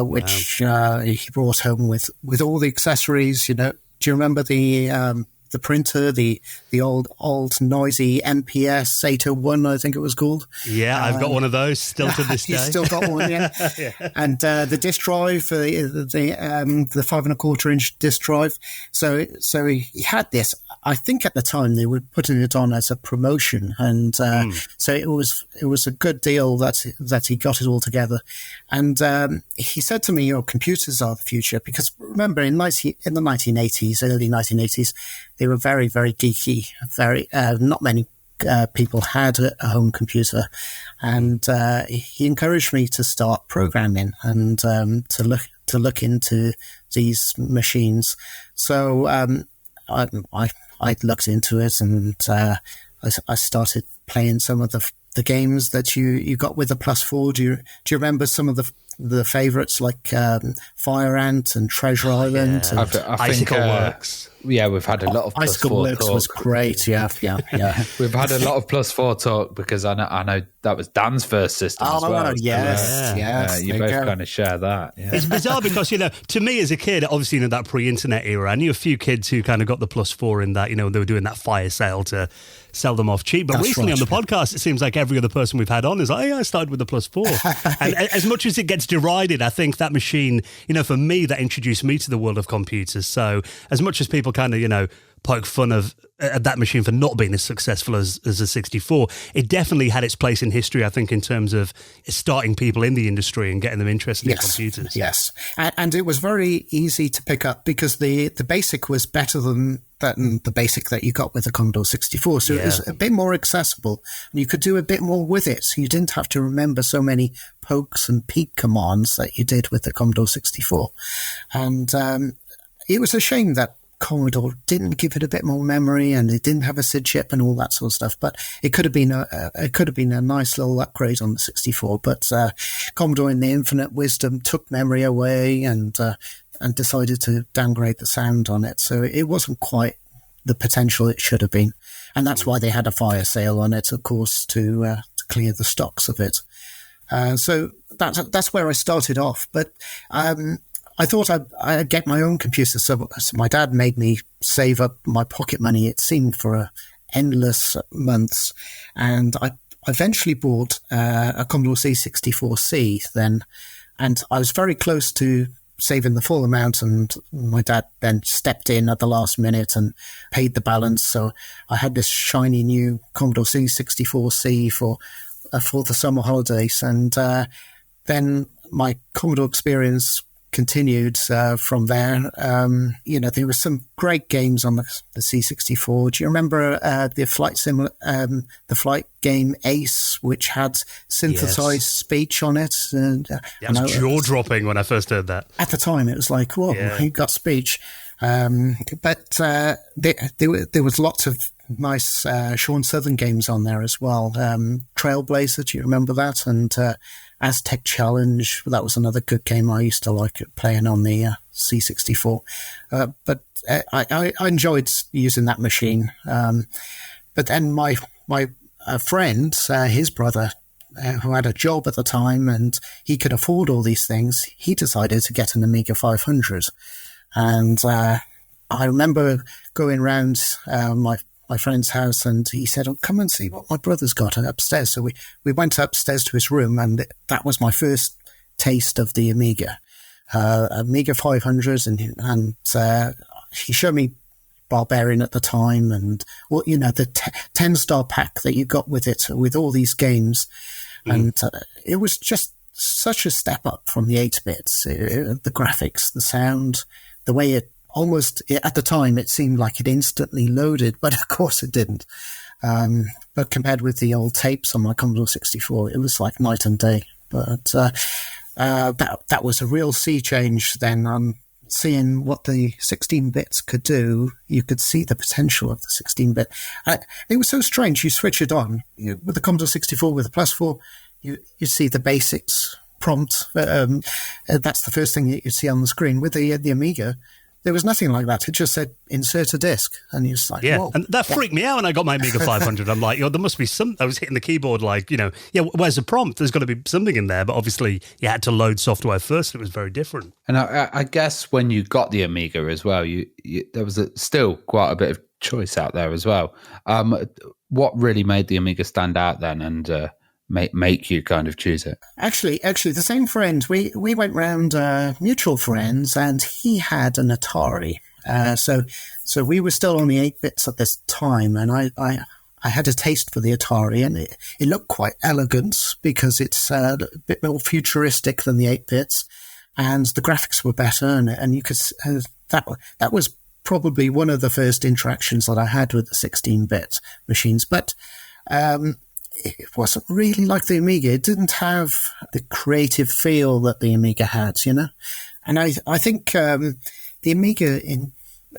which he brought home with all the accessories. Do you remember the the printer, the old noisy MPS 801, I think it was called. Yeah, I've got one of those still to this day. You still got one, yeah. Yeah. And the disk drive, the 5.25-inch disk drive. So he had this. I think at the time they were putting it on as a promotion, and so it was a good deal that he got it all together. And he said to me, computers are the future, because remember in the 1980s, early 1980s, they were very, very geeky. Very not many people had a home computer, and he encouraged me to start programming and to look into these machines. So I looked into it, and I started playing some of the games that you got with the Plus4. Do you remember some of the favourites like Fire Ant and Treasure Island? Yeah. And I think, Icicle Works. Yeah, we've had a lot of Icicle Plus4 Works talk. was great. Yeah. We've had a lot of Plus4 talk because I know that was Dan's first system as well. Yes. You both kind of share that. Yeah. It's bizarre because, to me as a kid, obviously in that pre-internet era, I knew a few kids who kind of got the Plus4 in that, they were doing that fire sale to sell them off cheap. But That's recently right. on the podcast, it seems like every other person we've had on is like, I started with the Plus4. And as much as it gets derided, I think that machine, for me, that introduced me to the world of computers. So as much as people kind of, poke fun of that machine for not being as successful as a 64, it definitely had its place in history, I think, in terms of starting people in the industry and getting them interested in computers. Yes, and it was very easy to pick up because the BASIC was better than the BASIC that you got with the Commodore 64. So it was a bit more accessible, and you could do a bit more with it. So you didn't have to remember so many pokes and peek commands that you did with the Commodore 64. And it was a shame that Commodore didn't give it a bit more memory, and it didn't have a SID chip and all that sort of stuff. But it could have been a nice little upgrade on the 64. But Commodore, in the infinite wisdom, took memory away and decided to downgrade the sound on it. So it wasn't quite the potential it should have been, and that's why they had a fire sale on it, of course, to clear the stocks of it. So that's where I started off. But I thought I'd get my own computer. So my dad made me save up my pocket money, it seemed, for endless months. And I eventually bought a Commodore C64C then. And I was very close to saving the full amount. And my dad then stepped in at the last minute and paid the balance. So I had this shiny new Commodore C64C for the summer holidays. And then my Commodore experience continued from there. There were some great games on the C64. Do you remember the flight game Ace, which had synthesized speech on it? And was jaw-dropping when I first heard that. At the time, it was like, whoa, he got speech. But there was lots of nice Sean Southern games on there as well. Trailblazer, do you remember that? And Aztec Challenge, that was another good game I used to like playing on the C64. But I enjoyed using that machine. But then my friend, his brother, who had a job at the time and he could afford all these things, he decided to get an Amiga 500. And I remember going round my friend's house, and he said, come and see what my brother's got upstairs. So we went upstairs to his room, and that was my first taste of the Amiga. Amiga 500, and he showed me Barbarian at the time, and the 10-star pack that you got with it, with all these games. And it was just such a step up from the 8-bits, the graphics, the sound, the way it almost, at the time, it seemed like it instantly loaded, but of course it didn't. But compared with the old tapes on my Commodore 64, it was like night and day. But that was a real sea change then. On seeing what the 16-bits could do, you could see the potential of the 16-bit. It was so strange. You switch it on with the Commodore 64, with the Plus4, you see the basics prompt. That's the first thing that you see on the screen. With the Amiga, there was nothing like that. It just said insert a disc, and you're just like, yeah. whoa. And that freaked me out when I got my Amiga 500. I'm like, there must be some. I was hitting the keyboard like, where's the prompt? There's got to be something in there. But obviously, you had to load software first. It was very different. And I guess when you got the Amiga as well, there was still quite a bit of choice out there as well. What really made the Amiga stand out then, and make you kind of choose it? Actually, the same friend, we went round mutual friends, and he had an Atari. So we were still on the 8-bits at this time, and I had a taste for the Atari, and it looked quite elegant because it's a bit more futuristic than the 8-bits, and the graphics were better, and you could that was probably one of the first interactions that I had with the 16-bit machines, but it wasn't really like the Amiga. It didn't have the creative feel that the Amiga had, And I think the Amiga,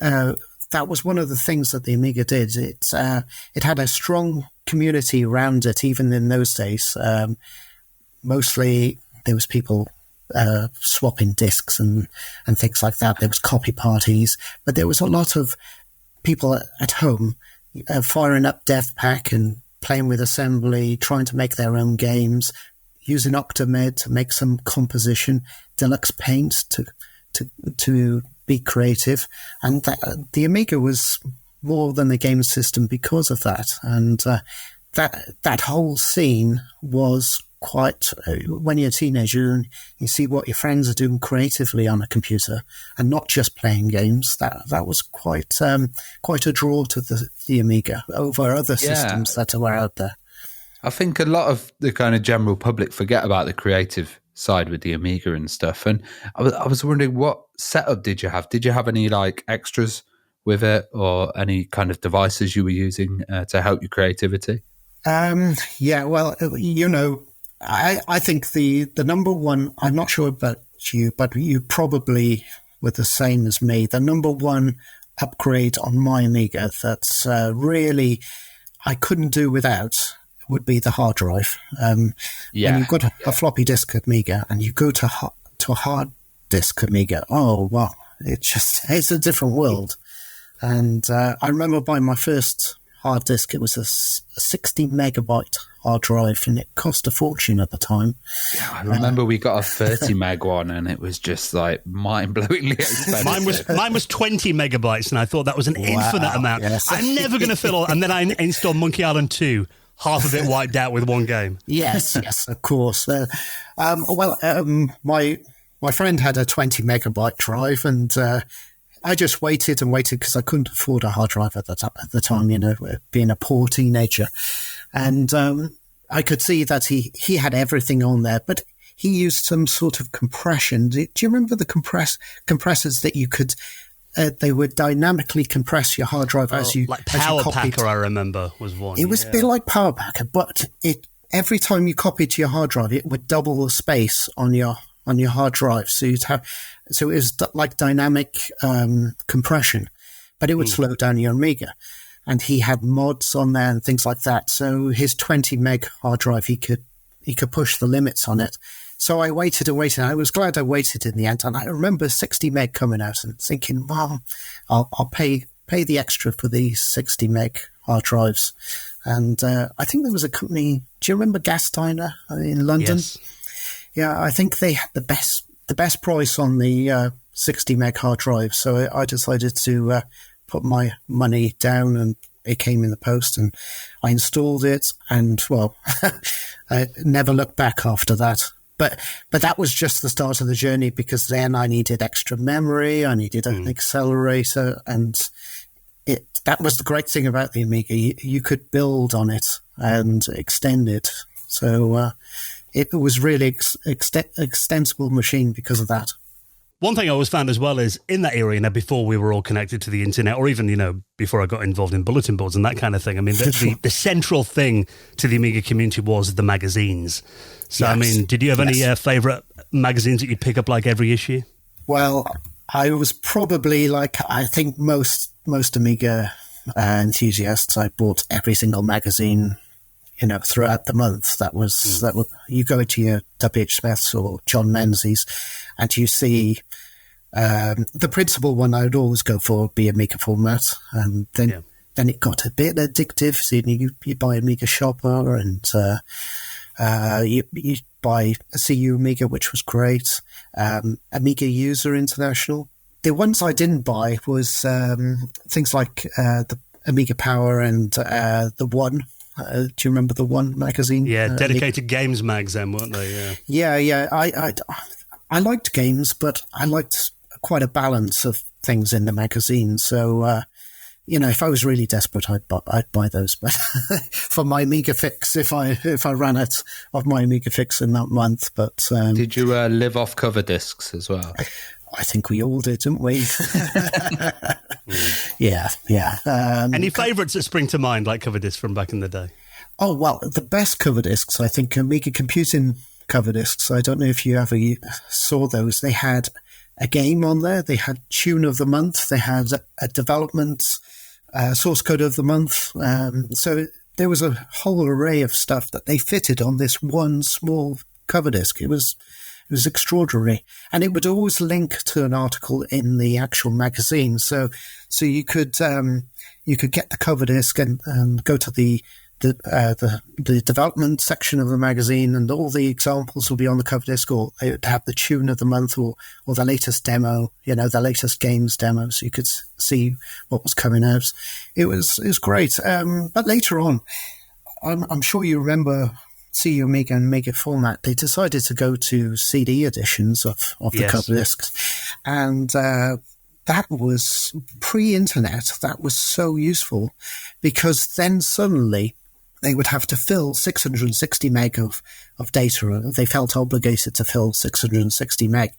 that was one of the things that the Amiga did. It had a strong community around it, even in those days. Mostly there was people swapping discs and things like that. There was copy parties, but there was a lot of people at home firing up DevPack and playing with assembly, trying to make their own games, using Octamed to make some composition, Deluxe Paint to be creative. And the Amiga was more than a game system because of that. And that whole scene was quite, when you're a teenager and you see what your friends are doing creatively on a computer and not just playing games, that was quite a draw to the Amiga over other systems that were out there. I think a lot of the kind of general public forget about the creative side with the Amiga and stuff. And I was wondering, what setup did you have? Did you have any like extras with it, or any kind of devices you were using to help your creativity? Yeah, well, I think the number one, I'm not sure about you, but you probably were the same as me. The number one upgrade on my Amiga that's really I couldn't do without would be the hard drive. When you've got a floppy disk Amiga and you go to a hard disk Amiga, oh, wow, it's a different world. And I remember buying my first hard disk. It was a 60 megabyte hard drive, and it cost a fortune at the time. Yeah, I remember we got a 30 meg one, and it was just like mind-blowingly expensive. Mine was 20 megabytes, and I thought that was an infinite amount. Yes. I'm never going to fill all. And then I installed Monkey Island 2, half of it wiped out with one game. Yes, of course. My friend had a 20 megabyte drive, and I just waited because I couldn't afford a hard drive at the time, being a poor teenager. And I could see that he had everything on there, but he used some sort of compression. Do you remember the compressors that you could, they would dynamically compress your hard drive as you like Power Packer, I remember, was one. It was a bit like Power Packer, but every time you copied to your hard drive, it would double the space on your hard drive. So it was like dynamic compression, but it would slow down your Amiga. And he had mods on there and things like that. So his 20 meg hard drive, he could push the limits on it. So I waited and waited. I was glad I waited in the end. And I remember 60 meg coming out and thinking, well, I'll pay the extra for these 60 meg hard drives. And I think there was a company. Do you remember Gas Diner in London? Yes. Yeah, I think they had the best price on the 60 meg hard drive. So I decided to put my money down, and it came in the post, and I installed it, and well, I never looked back after that. But that was just the start of the journey, because then I needed extra memory, I needed an accelerator, and that was the great thing about the Amiga. You could build on it and extend it. So it was really extensible machine because of that. One thing I always found as well is in that era, before we were all connected to the internet, or even, before I got involved in bulletin boards and that kind of thing, I mean, the central thing to the Amiga community was the magazines. So, yes. I mean, did you have any favourite magazines that you'd pick up like every issue? Well, I was probably like, I think most Amiga enthusiasts, I bought every single magazine, throughout the month. That was you go into your W.H. Smith's or John Menzies, and you see The principal one I would always go for would be Amiga format, and then it got a bit addictive. So you buy Amiga Shopper, and you buy a CU Amiga, which was great. Amiga User International. The ones I didn't buy was things like the Amiga Power and the One. Do you remember the One magazine? Yeah, dedicated games mags then, weren't they? Yeah. I liked games, but I liked quite a balance of things in the magazine. So, if I was really desperate, I'd buy those. But for my Amiga fix, if I ran out of my Amiga fix in that month. But did you live off cover discs as well? I think we all did, didn't we? Yeah. Any favourites that spring to mind, like cover discs from back in the day? Oh, well, the best cover discs, I think, Amiga Computing cover discs. I don't know if you ever saw those. They had a game on there. They had Tune of the Month. They had a development source code of the month. So there was a whole array of stuff that they fitted on this one small cover disc. It was extraordinary, and it would always link to an article in the actual magazine. So you could get the cover disc and go to the development section of the magazine, and all the examples will be on the cover disc, or they would have the tune of the month, or the latest demo, the latest games demo, so you could see what was coming out. It was great. But later on, I'm sure you remember CU Amiga and Amiga format, they decided to go to CD editions of the cover discs. And that was pre-internet. That was so useful, because then suddenly they would have to fill 660 meg of data. They felt obligated to fill 660 meg.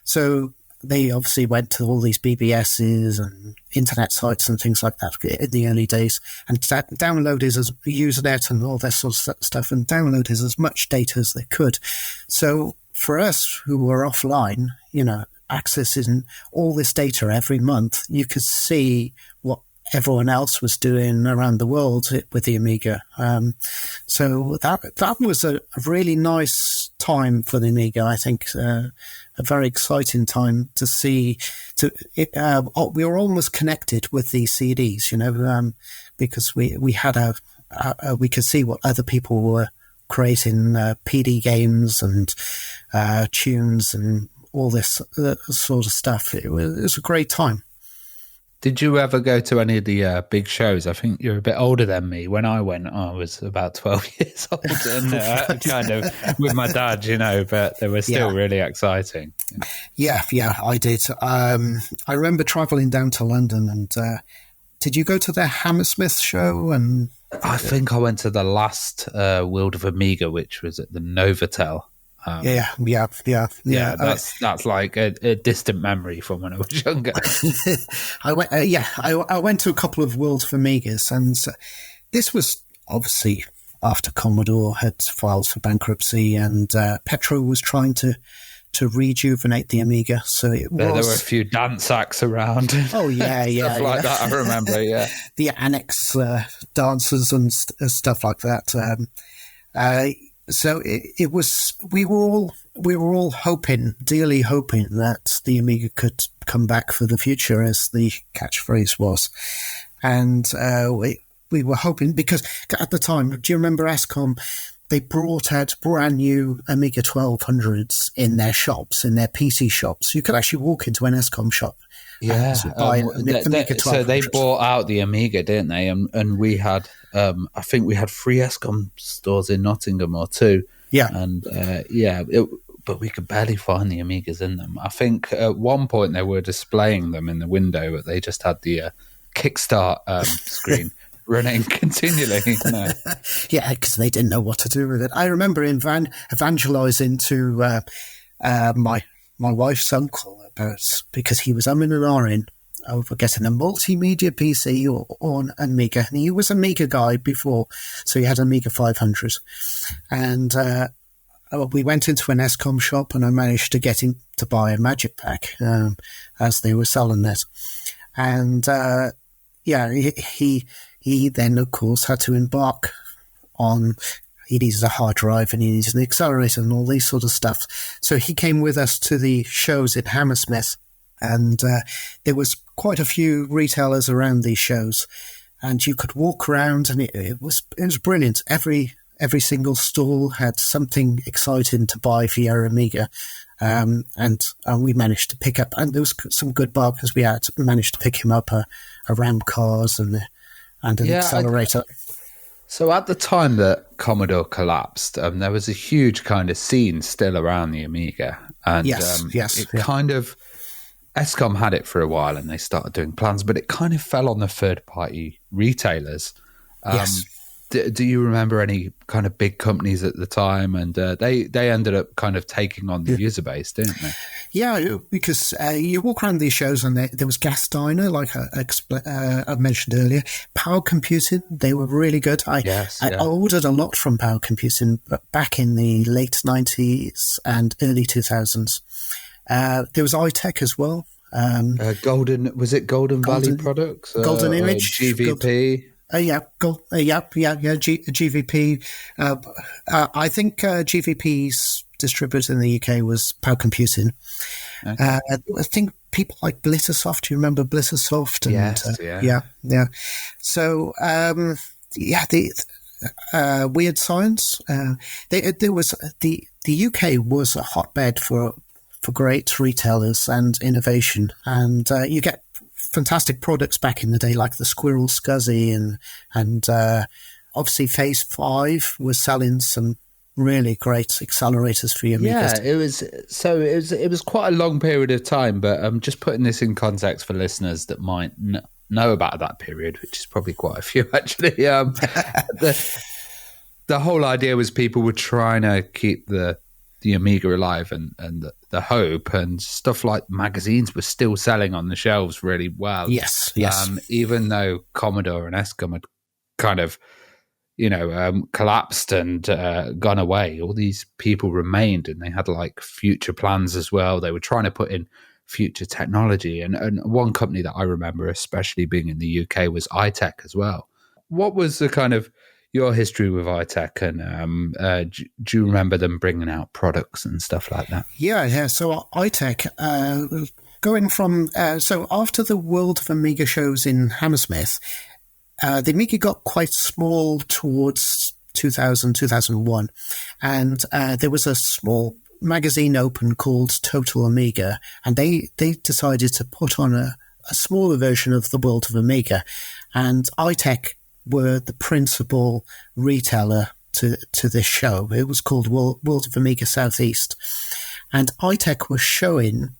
So they obviously went to all these BBSs and internet sites and things like that in the early days, and downloaded as Usenet and all that sort of stuff, and downloaded as much data as they could. So for us who were offline, accessing all this data every month, you could see what everyone else was doing around the world with the Amiga. So that was a really nice time for the Amiga, I think. A very exciting time to see. We were almost connected with these CDs, because we had we could see what other people were creating, PD games and tunes and all this sort of stuff. It was a great time. Did you ever go to any of the big shows? I think you're a bit older than me. When I went, I was about 12 years old, and kind of with my dad, but they were still really exciting. Yeah, I did. I remember travelling down to London, and did you go to the Hammersmith show? And I think I went to the last World of Amiga, which was at the Novotel. Yeah. That's like a distant memory from when I was younger. I went to a couple of Worlds of Amigas, and this was obviously after Commodore had filed for bankruptcy, and Petro was trying to rejuvenate the Amiga. So there were a few dance acts around. Oh yeah, stuff like that. I remember. Yeah, the annex dancers and stuff like that. So it was. We were all dearly hoping that the Amiga could come back for the future, as the catchphrase was, and we were hoping, because at the time, do you remember Escom? They brought out brand new Amiga 1200s in their shops, in their PC shops. You could actually walk into an Escom shop. Yeah, so they bought out the Amiga, didn't they? And we had, I think we had 3 Escom stores in Nottingham or 2. Yeah, and but we could barely find the Amigas in them. I think at one point they were displaying them in the window, but they just had the Kickstart screen running continually. Yeah, because they didn't know what to do with it. I remember evangelizing to my wife's uncle, because he was umming and ahhing over getting a multimedia PC or an Amiga. And he was an Amiga guy before, so he had an Amiga 500. And we went into an Escom shop, and I managed to get him to buy a Magic Pack as they were selling it. And he then, of course, had to embark on... He needs a hard drive, and he needs an accelerator and all these sort of stuff. So he came with us to the shows in Hammersmith, And there was quite a few retailers around these shows, and you could walk around, and it was brilliant. Every single stall had something exciting to buy for your Amiga, and we managed to pick up. And there was some good bargains. We managed to pick him up a RAM cars and an accelerator. So at the time that Commodore collapsed, there was a huge kind of scene still around the Amiga, and kind of. Escom had it for a while and they started doing plans, but it kind of fell on the third-party retailers. Yes. Do you remember any kind of big companies at the time? And they ended up kind of taking on the user base, didn't they? Yeah, because you walk around these shows and there was Gas Diner, like I mentioned earlier. Power Computing, they were really good. I ordered a lot from Power Computing back in the late 90s and early 2000s. There was iTech as well. Golden Valley Products? Golden Image? GVP? GVP. I think GVP's distributor in the UK was Power Computing. Okay. I think people like Blittersoft. You remember Blittersoft? And, yeah. So, the Weird Science. There was the UK was a hotbed for great retailers and innovation, and you get fantastic products back in the day, like the Squirrel Scuzzy, and obviously Phase 5 was selling some really great accelerators for your Amigas. Yeah, it was quite a long period of time, but just putting this in context for listeners that might know about that period, which is probably quite a few actually. The whole idea was people were trying to keep the Amiga alive and the hope, and stuff like magazines were still selling on the shelves really well. Yes. Even though Commodore and Escom had kind of, collapsed and gone away, all these people remained, and they had like future plans as well. They were trying to put in future technology, and one company that I remember especially being in the UK was iTech as well. What was the kind of your history with iTech, and do you remember them bringing out products and stuff like that? Yeah. So iTech, going from so after the World of Amiga shows in Hammersmith, the Amiga got quite small towards 2000, 2001, and there was a small magazine open called Total Amiga, and they decided to put on a smaller version of the World of Amiga, and iTech were the principal retailer to this show. It was called World of Amiga Southeast. And iTech was showing,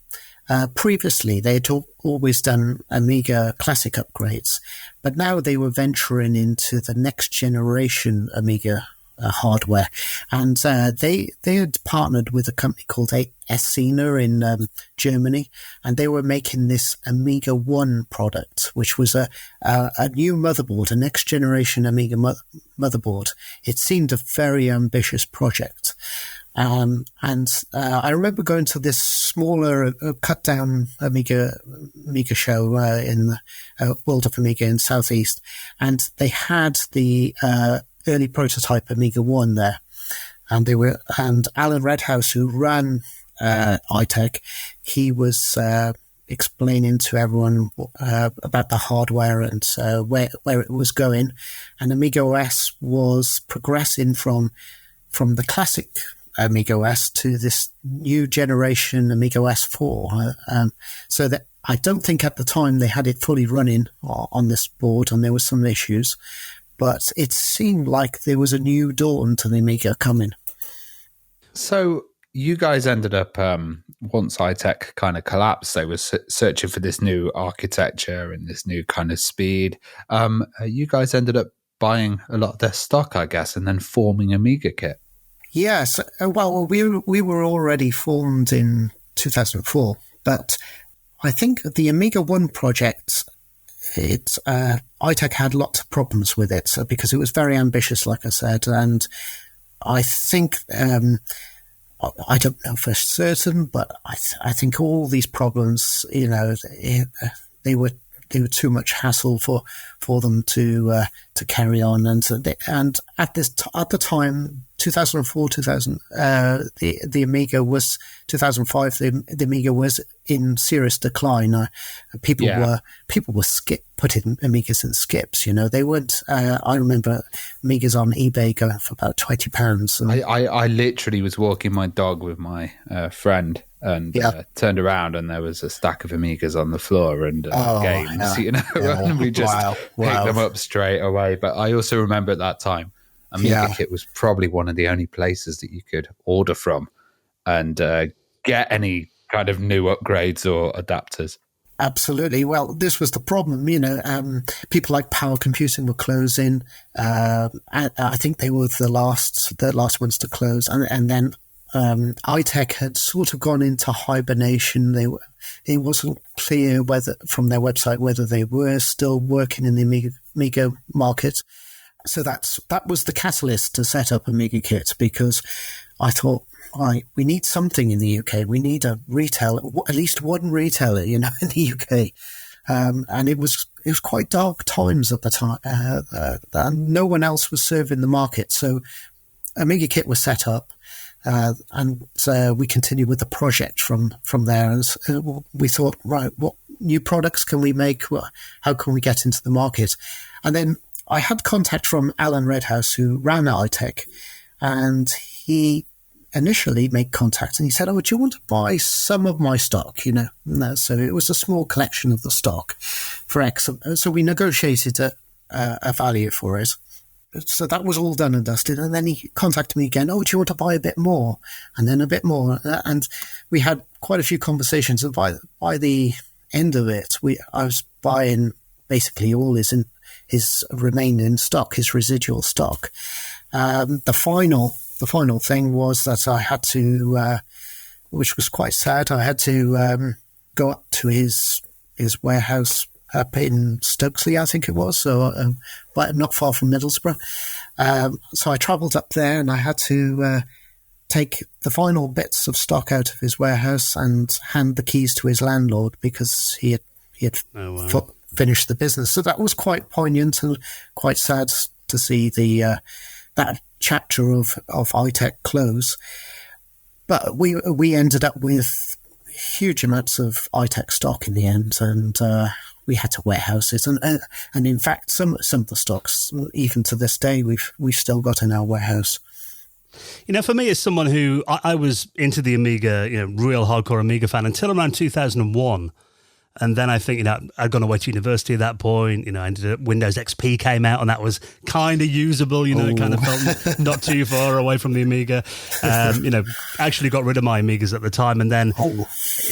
previously they had always done Amiga classic upgrades, but now they were venturing into the next generation Amiga hardware. And they had partnered with a company called Escena in Germany, and they were making this Amiga 1 product, which was a new motherboard, a next generation Amiga motherboard. It seemed a very ambitious project. And I remember going to this smaller cut down Amiga show in the World of Amiga in Southeast, and they had the early prototype Amiga 1 there, and Alan Redhouse, who ran iTech, he was explaining to everyone about the hardware and where it was going, and Amiga OS was progressing from the classic Amiga OS to this new generation Amiga OS 4. So that I don't think at the time they had it fully running on this board, and there were some issues, but it seemed like there was a new dawn to the Amiga coming. So you guys ended up, once iTech kind of collapsed, they were searching for this new architecture and this new kind of speed. You guys ended up buying a lot of their stock, I guess, and then forming AmigaKit. Yes. Well, we were already formed in 2004, but I think the Amiga 1 project, iTech had lots of problems with it because it was very ambitious, like I said, and I think I don't know for certain, but I think all these problems, they were too much hassle for them to carry on, and at the time 2004, the Amiga was 2005. The Amiga was in serious decline. People were putting Amigas in skips. They weren't. I remember Amigas on eBay going for about £20. I literally was walking my dog with my friend and turned around and there was a stack of Amigas on the floor and games. And we just picked them up straight away. But I also remember at that time, AmigaKit was probably one of the only places that you could order from and get any kind of new upgrades or adapters. Absolutely. Well, this was the problem. People like Power Computing were closing. I think they were the last ones to close, and then iTech had sort of gone into hibernation. It wasn't clear whether from their website whether they were still working in the Amiga market. So that was the catalyst to set up AmigaKit, because I thought, right, we need something in the UK. We need a retailer, at least one retailer, in the UK. And it was quite dark times at the time. And no one else was serving the market. So AmigaKit was set up. And we continued with the project from there. And we thought, right, what new products can we make? How can we get into the market? And then I had contact from Alan Redhouse, who ran iTech, and he initially made contact and he said, do you want to buy some of my stock? So it was a small collection of the stock for X. So we negotiated a value for it. So that was all done and dusted. And then he contacted me again. Do you want to buy a bit more? And then a bit more. And we had quite a few conversations. And by the end of it, I was buying basically all his remaining stock, his residual stock. The final thing was that I had to, which was quite sad, I had to go up to his warehouse up in Stokesley, I think it was, so but not far from Middlesbrough. So I travelled up there and I had to take the final bits of stock out of his warehouse and hand the keys to his landlord because he had finished the business. So that was quite poignant and quite sad to see that chapter of iTech close. But we ended up with huge amounts of iTech stock in the end, and we had to warehouse it. And in fact, some of the stocks, even to this day, we've still got in our warehouse. For me, as someone who I was into the Amiga, real hardcore Amiga fan until around 2001. And then I think, I'd gone away to university at that point. I ended up, Windows XP came out and that was kind of usable. It kind of felt not too far away from the Amiga. Actually got rid of my Amigas at the time. And then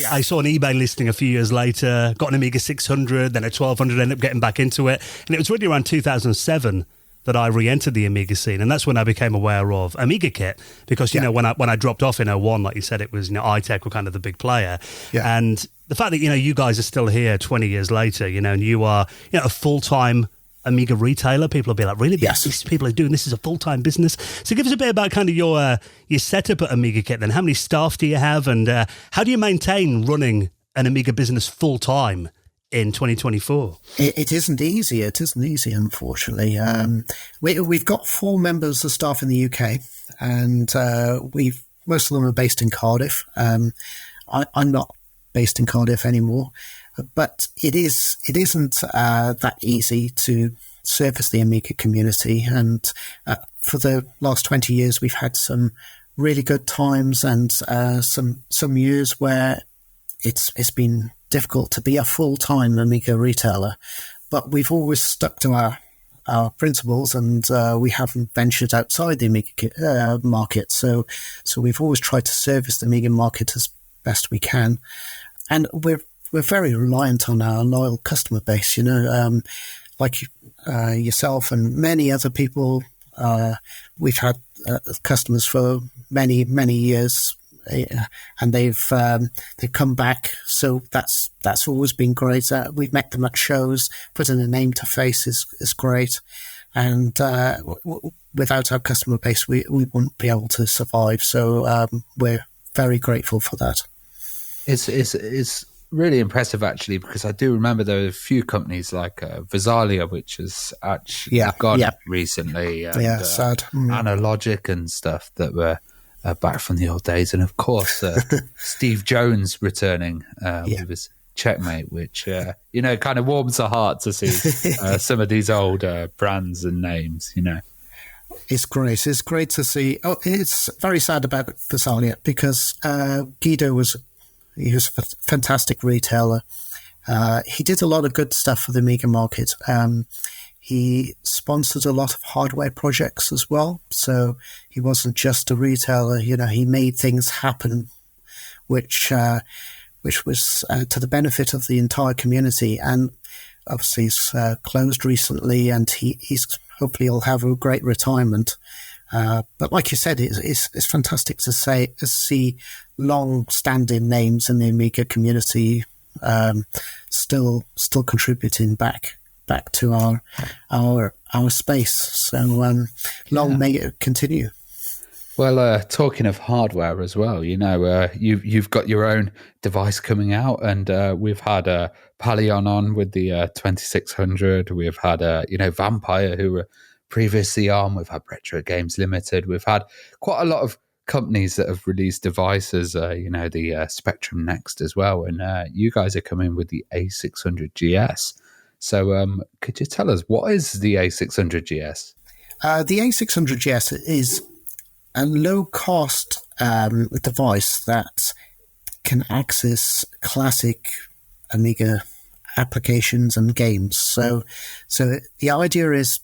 I saw an eBay listing a few years later, got an Amiga 600, then a 1200, ended up getting back into it. And it was really around 2007 that I re-entered the Amiga scene, and that's when I became aware of AmigaKit, because when I dropped off in 01, like you said, it was iTech were kind of the big player, and the fact that you guys are still here 20 years later, and you are a full-time Amiga retailer, people will be like, really? Yes. These people are doing this as a full-time business. So give us a bit about kind of your setup at AmigaKit. Then how many staff do you have, and how do you maintain running an Amiga business full-time in 2024? It isn't easy. It isn't easy, unfortunately. We've got 4 members of staff in the UK, and most of them are based in Cardiff. I'm not based in Cardiff anymore, but it isn't that easy to service the Amiga community. And for the last 20 years, we've had some really good times and some years where it's been difficult to be a full-time Amiga retailer, but we've always stuck to our principles, and we haven't ventured outside the Amiga market. So we've always tried to service the Amiga market as best we can, and we're very reliant on our loyal customer base. Like yourself and many other people. We've had customers for many years. And they've come back, so that's always been great. We've met them at shows. Putting a name to face is great, and without our customer base, we wouldn't be able to survive. So we're very grateful for that. It's really impressive, actually, because I do remember there were a few companies like Visalia, which has actually gone recently, and sad. Analogic and stuff that were back from the old days. And of course, Steve Jones returning with his Checkmate, which, kind of warms the heart to see some of these old brands and names, It's great. It's great to see. Oh, it's very sad about Visalia because Guido was a fantastic retailer. He did a lot of good stuff for the Amiga market. He sponsored a lot of hardware projects as well. So he wasn't just a retailer. He made things happen, which was to the benefit of the entire community. And obviously he's closed recently, and he's hopefully he'll have a great retirement. But like you said, it's fantastic to see long-standing names in the Amiga community still contributing back to our space. So long may it continue. Well, talking of hardware as well, you've got your own device coming out, and we've had Palion on with the 2600. We've had Vampire, who were previously on. We've had Retro Games Limited. We've had quite a lot of companies that have released devices. The Spectrum Next as well, and you guys are coming with the A600GS. So, could you tell us what is the A600GS? The A600GS is a low-cost device that can access classic Amiga applications and games. So the idea is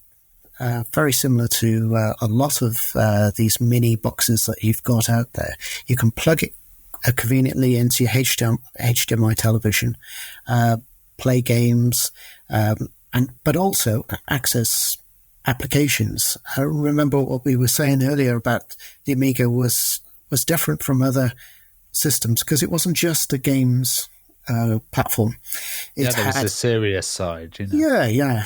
very similar to a lot of these mini boxes that you've got out there. You can plug it conveniently into your HDMI television, play games, but also access applications. I remember what we were saying earlier about the Amiga was different from other systems because it wasn't just a games platform. There was the serious side, Yeah,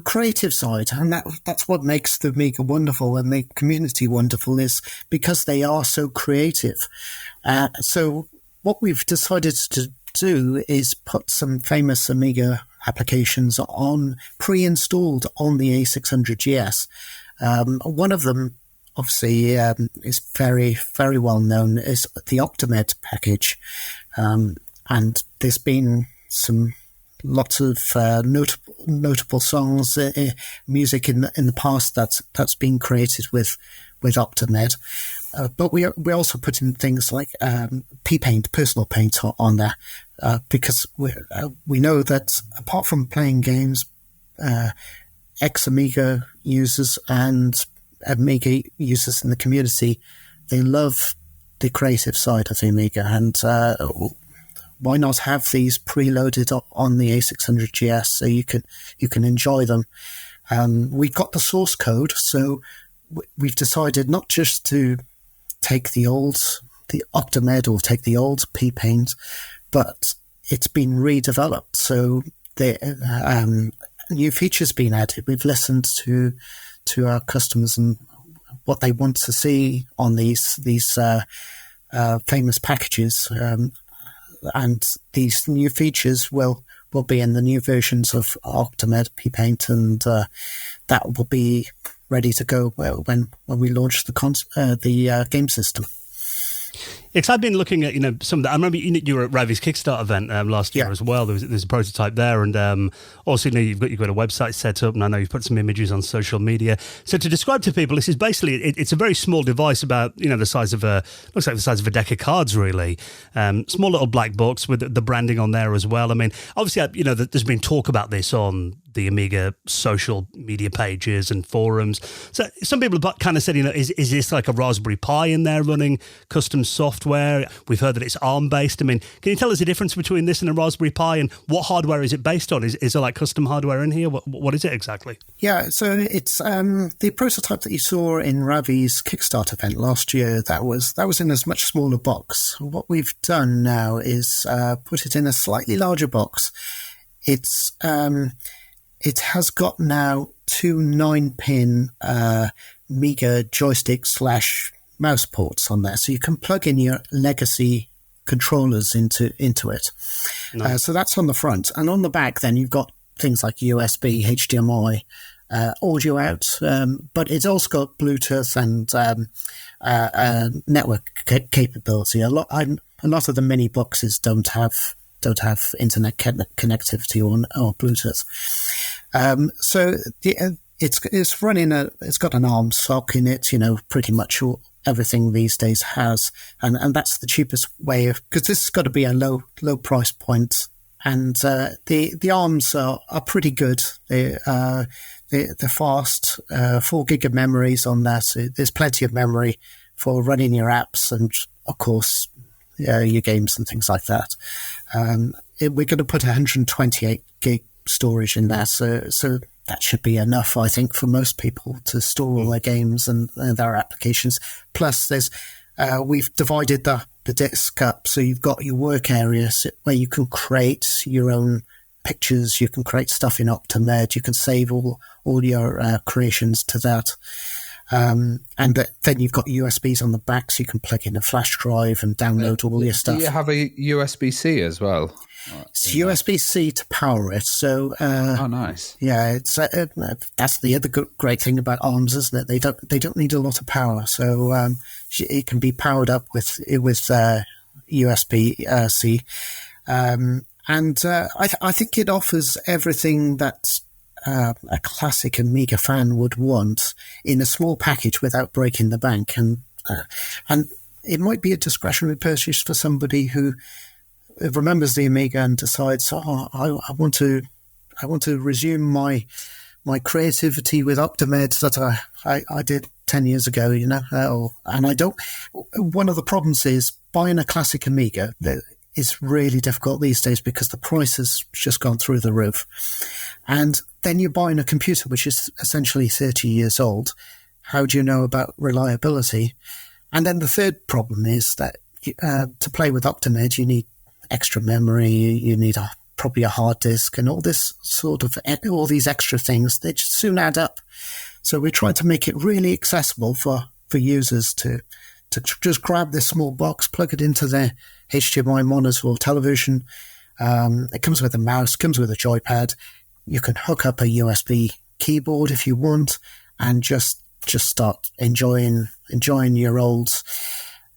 creative side, and that's what makes the Amiga wonderful and the community wonderful, is because they are so creative. So what we've decided to do is put some famous Amiga applications pre-installed on the A600GS. One of them, obviously, is very, very well known, is the Octamed package. And there's been lots of notable songs, music in the past that's been created with Octamed. But we also put in things like P-Paint, personal paint on there, because we know that apart from playing games, ex-Amiga users and Amiga users in the community, they love the creative side of the Amiga, and why not have these preloaded on the A600GS so you can enjoy them? We've got the source code, so we've decided not just to take the Octamed or take the old P-Paint, but it's been redeveloped. So the new features been added. We've listened to our customers and what they want to see on these famous packages, and these new features will be in the new versions of Octamed, P-Paint, and that will be ready to go when we launch the game system. Because I've been looking at some of that. I remember you were at Ravi's Kickstart event last year as well. There's a prototype there, and also you've got a website set up, and I know you've put some images on social media. So to describe to people, this is basically it's a very small device, about the size of looks like the size of a deck of cards, really. Small little black box with the branding on there as well. I mean, obviously, there's been talk about this on the Amiga social media pages and forums. So some people have kind of said, is this like a Raspberry Pi in there running custom software? We've heard that it's ARM-based. I mean, can you tell us the difference between this and a Raspberry Pi, and what hardware is it based on? Is there like custom hardware in here? What is it exactly? Yeah, so it's the prototype that you saw in Ravi's Kickstart event last year. That was in a much smaller box. What we've done now is put it in a slightly larger box. It has got now two 9-pin Amiga joystick / mouse ports on there. So you can plug in your legacy controllers into it. Nice. So that's on the front. And on the back, then you've got things like USB, HDMI, audio out, but it's also got Bluetooth and network capability. A lot of the mini boxes don't have internet connectivity or Bluetooth. So it's running it's got an ARM sock in it, pretty much everything these days has, and that's the cheapest way because this has got to be a low price point, and the ARMs are pretty good. They're fast, 4 gig of memories on that. So there's plenty of memory for running your apps and, of course, your games and things like that. We're going to put 128 gig storage in there, so that should be enough, I think, for most people to store all their games and their applications. Plus, we've divided the disk up, so you've got your work areas where you can create your own pictures, you can create stuff in Optimed, you can save all your creations to that. And then you've got USBs on the back, so you can plug in a flash drive and download all your stuff. Do you have a USB-C as well? It's USB-C to power it. So, oh, nice. Yeah, it's that's the other great thing about ARMs, isn't it? They don't need a lot of power, so it can be powered up with USB-C. And I think it offers everything that a classic Amiga fan would want in a small package without breaking the bank. And it might be a discretionary purchase for somebody who remembers the Amiga and decides, I want to resume my creativity with Optimed that I did 10 years ago, and I don't. One of the problems is buying a classic Amiga is really difficult these days because the price has just gone through the roof. And then you're buying a computer which is essentially 30 years old. How do you know about reliability? And then the third problem is that to play with Optimed, you need extra memory, you need probably a hard disk, and all these extra things, they just soon add up. So we're trying to make it really accessible for users to just grab this small box, plug it into their HDMI monitor or television. It comes with a mouse, comes with a joypad. You can hook up a USB keyboard if you want, and just start enjoying your old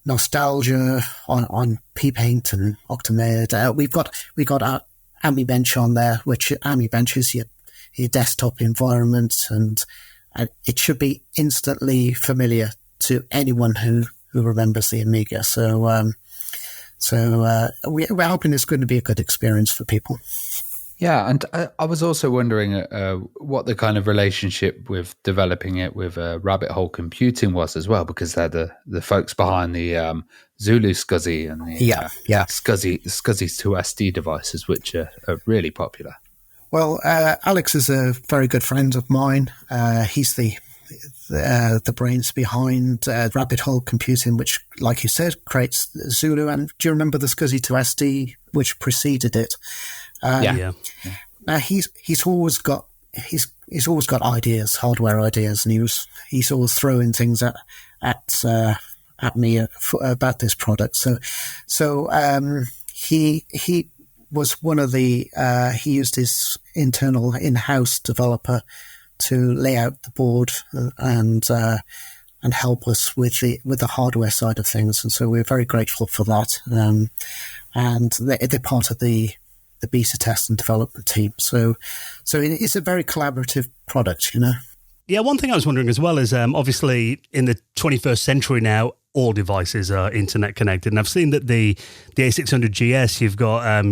nostalgia on P-Paint and Optimed. We've got our AmiBench on there, which AmiBench is your desktop environment, and it should be instantly familiar to anyone who remembers the Amiga. So we're hoping it's going to be a good experience for people. Yeah, and I was also wondering what the kind of relationship with developing it with Rabbit Hole Computing was as well, because they're the folks behind the Zulu SCSI and the SCSI 2SD devices, which are really popular. Well, Alex is a very good friend of mine. He's the brains behind Rabbit Hole Computing, which, like you said, creates Zulu. And do you remember the SCSI 2SD, which preceded it? He's always got ideas, hardware ideas, and he's always throwing things at me about this product. So he was one of the he used his internal in-house developer to lay out the board and help us with the hardware side of things, and so we're very grateful for that. And they're part of the beta test and development team. So it's a very collaborative product, Yeah, one thing I was wondering as well is obviously in the 21st century now, all devices are internet connected. And I've seen that the A600GS, you've got,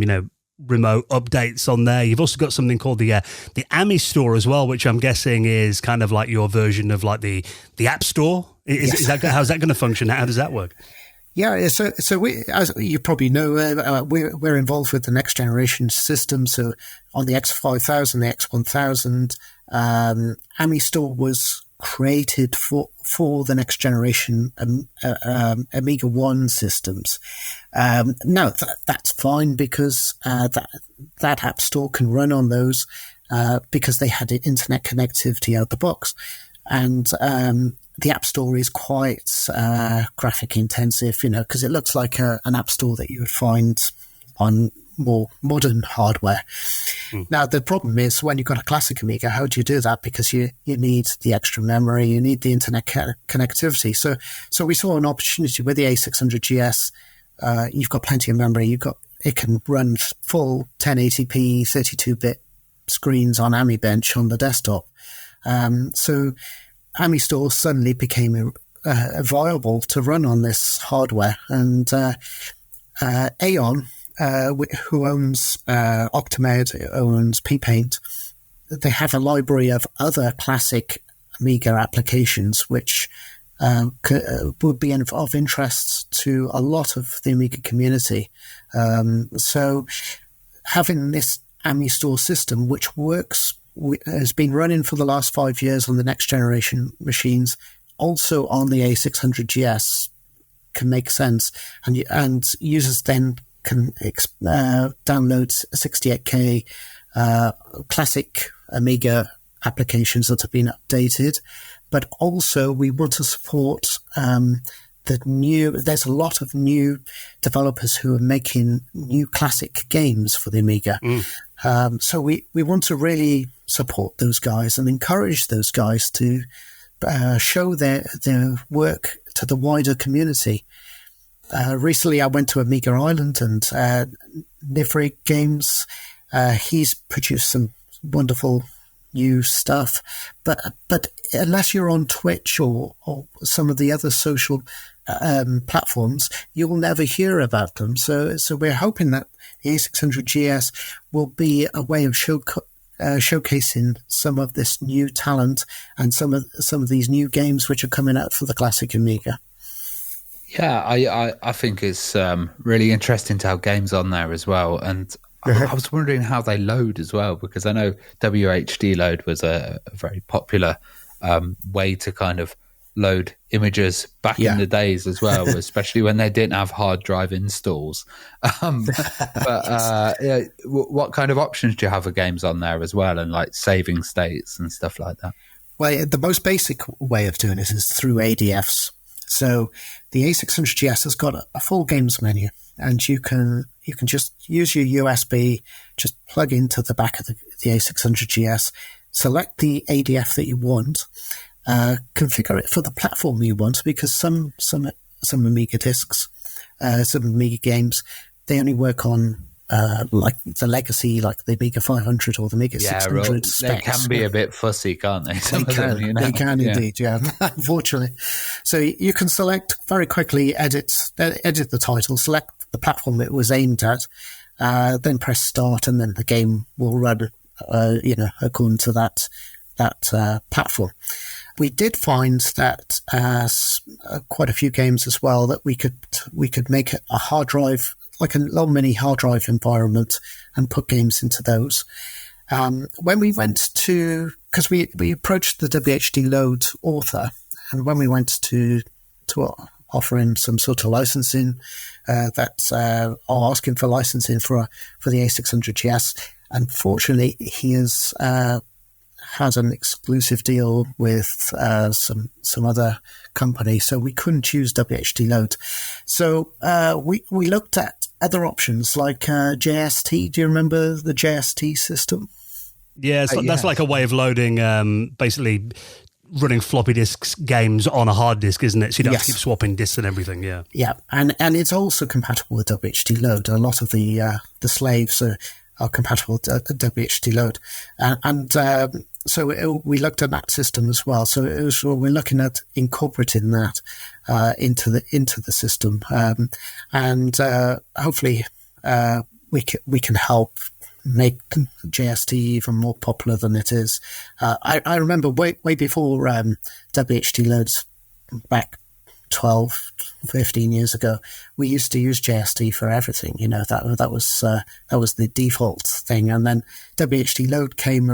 remote updates on there. You've also got something called the Ami Store as well, which I'm guessing is kind of like your version of like the App Store. Is that, how's that going to function? How does that work? Yeah, so we, as you probably know, we're involved with the next generation system. So on the X5000, the X1000, Ami Store was created for the next generation Amiga 1 systems. Now that's fine because that App Store can run on those because they had internet connectivity out the box. And the App Store is quite graphic intensive, because it looks like an App Store that you would find on more modern hardware. Now, the problem is when you've got a classic Amiga, how do you do that? Because you need the extra memory, you need the internet connectivity. So we saw an opportunity with the A600GS. You've got plenty of memory. It can run full 1080p 32-bit screens on AmiBench on the desktop. So AmiStore suddenly became viable to run on this hardware. And Aeon, who owns Octamed, owns P-Paint, they have a library of other classic Amiga applications which would be of interest to a lot of the Amiga community. So having this AmiStore system, which works, has been running for the last 5 years on the next generation machines, also on the A600GS, can make sense. And users then can download 68K classic Amiga applications that have been updated. But also we want to support there's a lot of new developers who are making new classic games for the Amiga. So we want to really support those guys and encourage those guys to show their work to the wider community. Recently I went to Amiga Island and Nivrig Games. He's produced some wonderful new stuff, but unless you're on Twitch or some of the other social platforms, you'll never hear about them. So we're hoping that the A600GS will be a way of showcasing some of this new talent and some of these new games which are coming out for the classic Amiga. Yeah, I think it's really interesting to have games on there as well. And I was wondering how they load as well, because I know WHD load was a very popular way to kind of load images back in the days as well, especially when they didn't have hard drive installs. What kind of options do you have for games on there as well, and like saving states and stuff like that? Well, the most basic way of doing it is through ADFs. So the A600GS has got a full games menu, and you can just use your USB, just plug into the back of the A600GS, select the ADF that you want, configure it for the platform you want, because some Amiga discs, some Amiga games, they only work on like the legacy, like the Amiga 500 or the Amiga 600 specs. They can be a bit fussy, can't they? They can indeed, unfortunately. So you can select very quickly, edit the title, select the platform it was aimed at, then press start, and then the game will run, according to that platform. We did find that quite a few games as well that we could make a hard drive, like a little mini hard drive environment, and put games into those. When we went to, because we approached the WHD Load author, and when we went to offering some sort of licensing, or asking for licensing for the A600GS, unfortunately he has an exclusive deal with some other company, so we couldn't use WHD Load. So we looked at other options like JST. Do you remember the JST system? Yeah, that's like a way of loading, basically running floppy disks games on a hard disk, isn't it? So you don't have to keep swapping disks and everything. Yeah, and it's also compatible with WHD Load. A lot of the slaves are compatible with WHD Load, and so we looked at that system as well. So we're looking at incorporating that into the system, and hopefully we can help make JST even more popular than it is. I remember way before WHD Loads, back 12, 15 years ago, we used to use JST for everything. That was the default thing, and then WHD Load came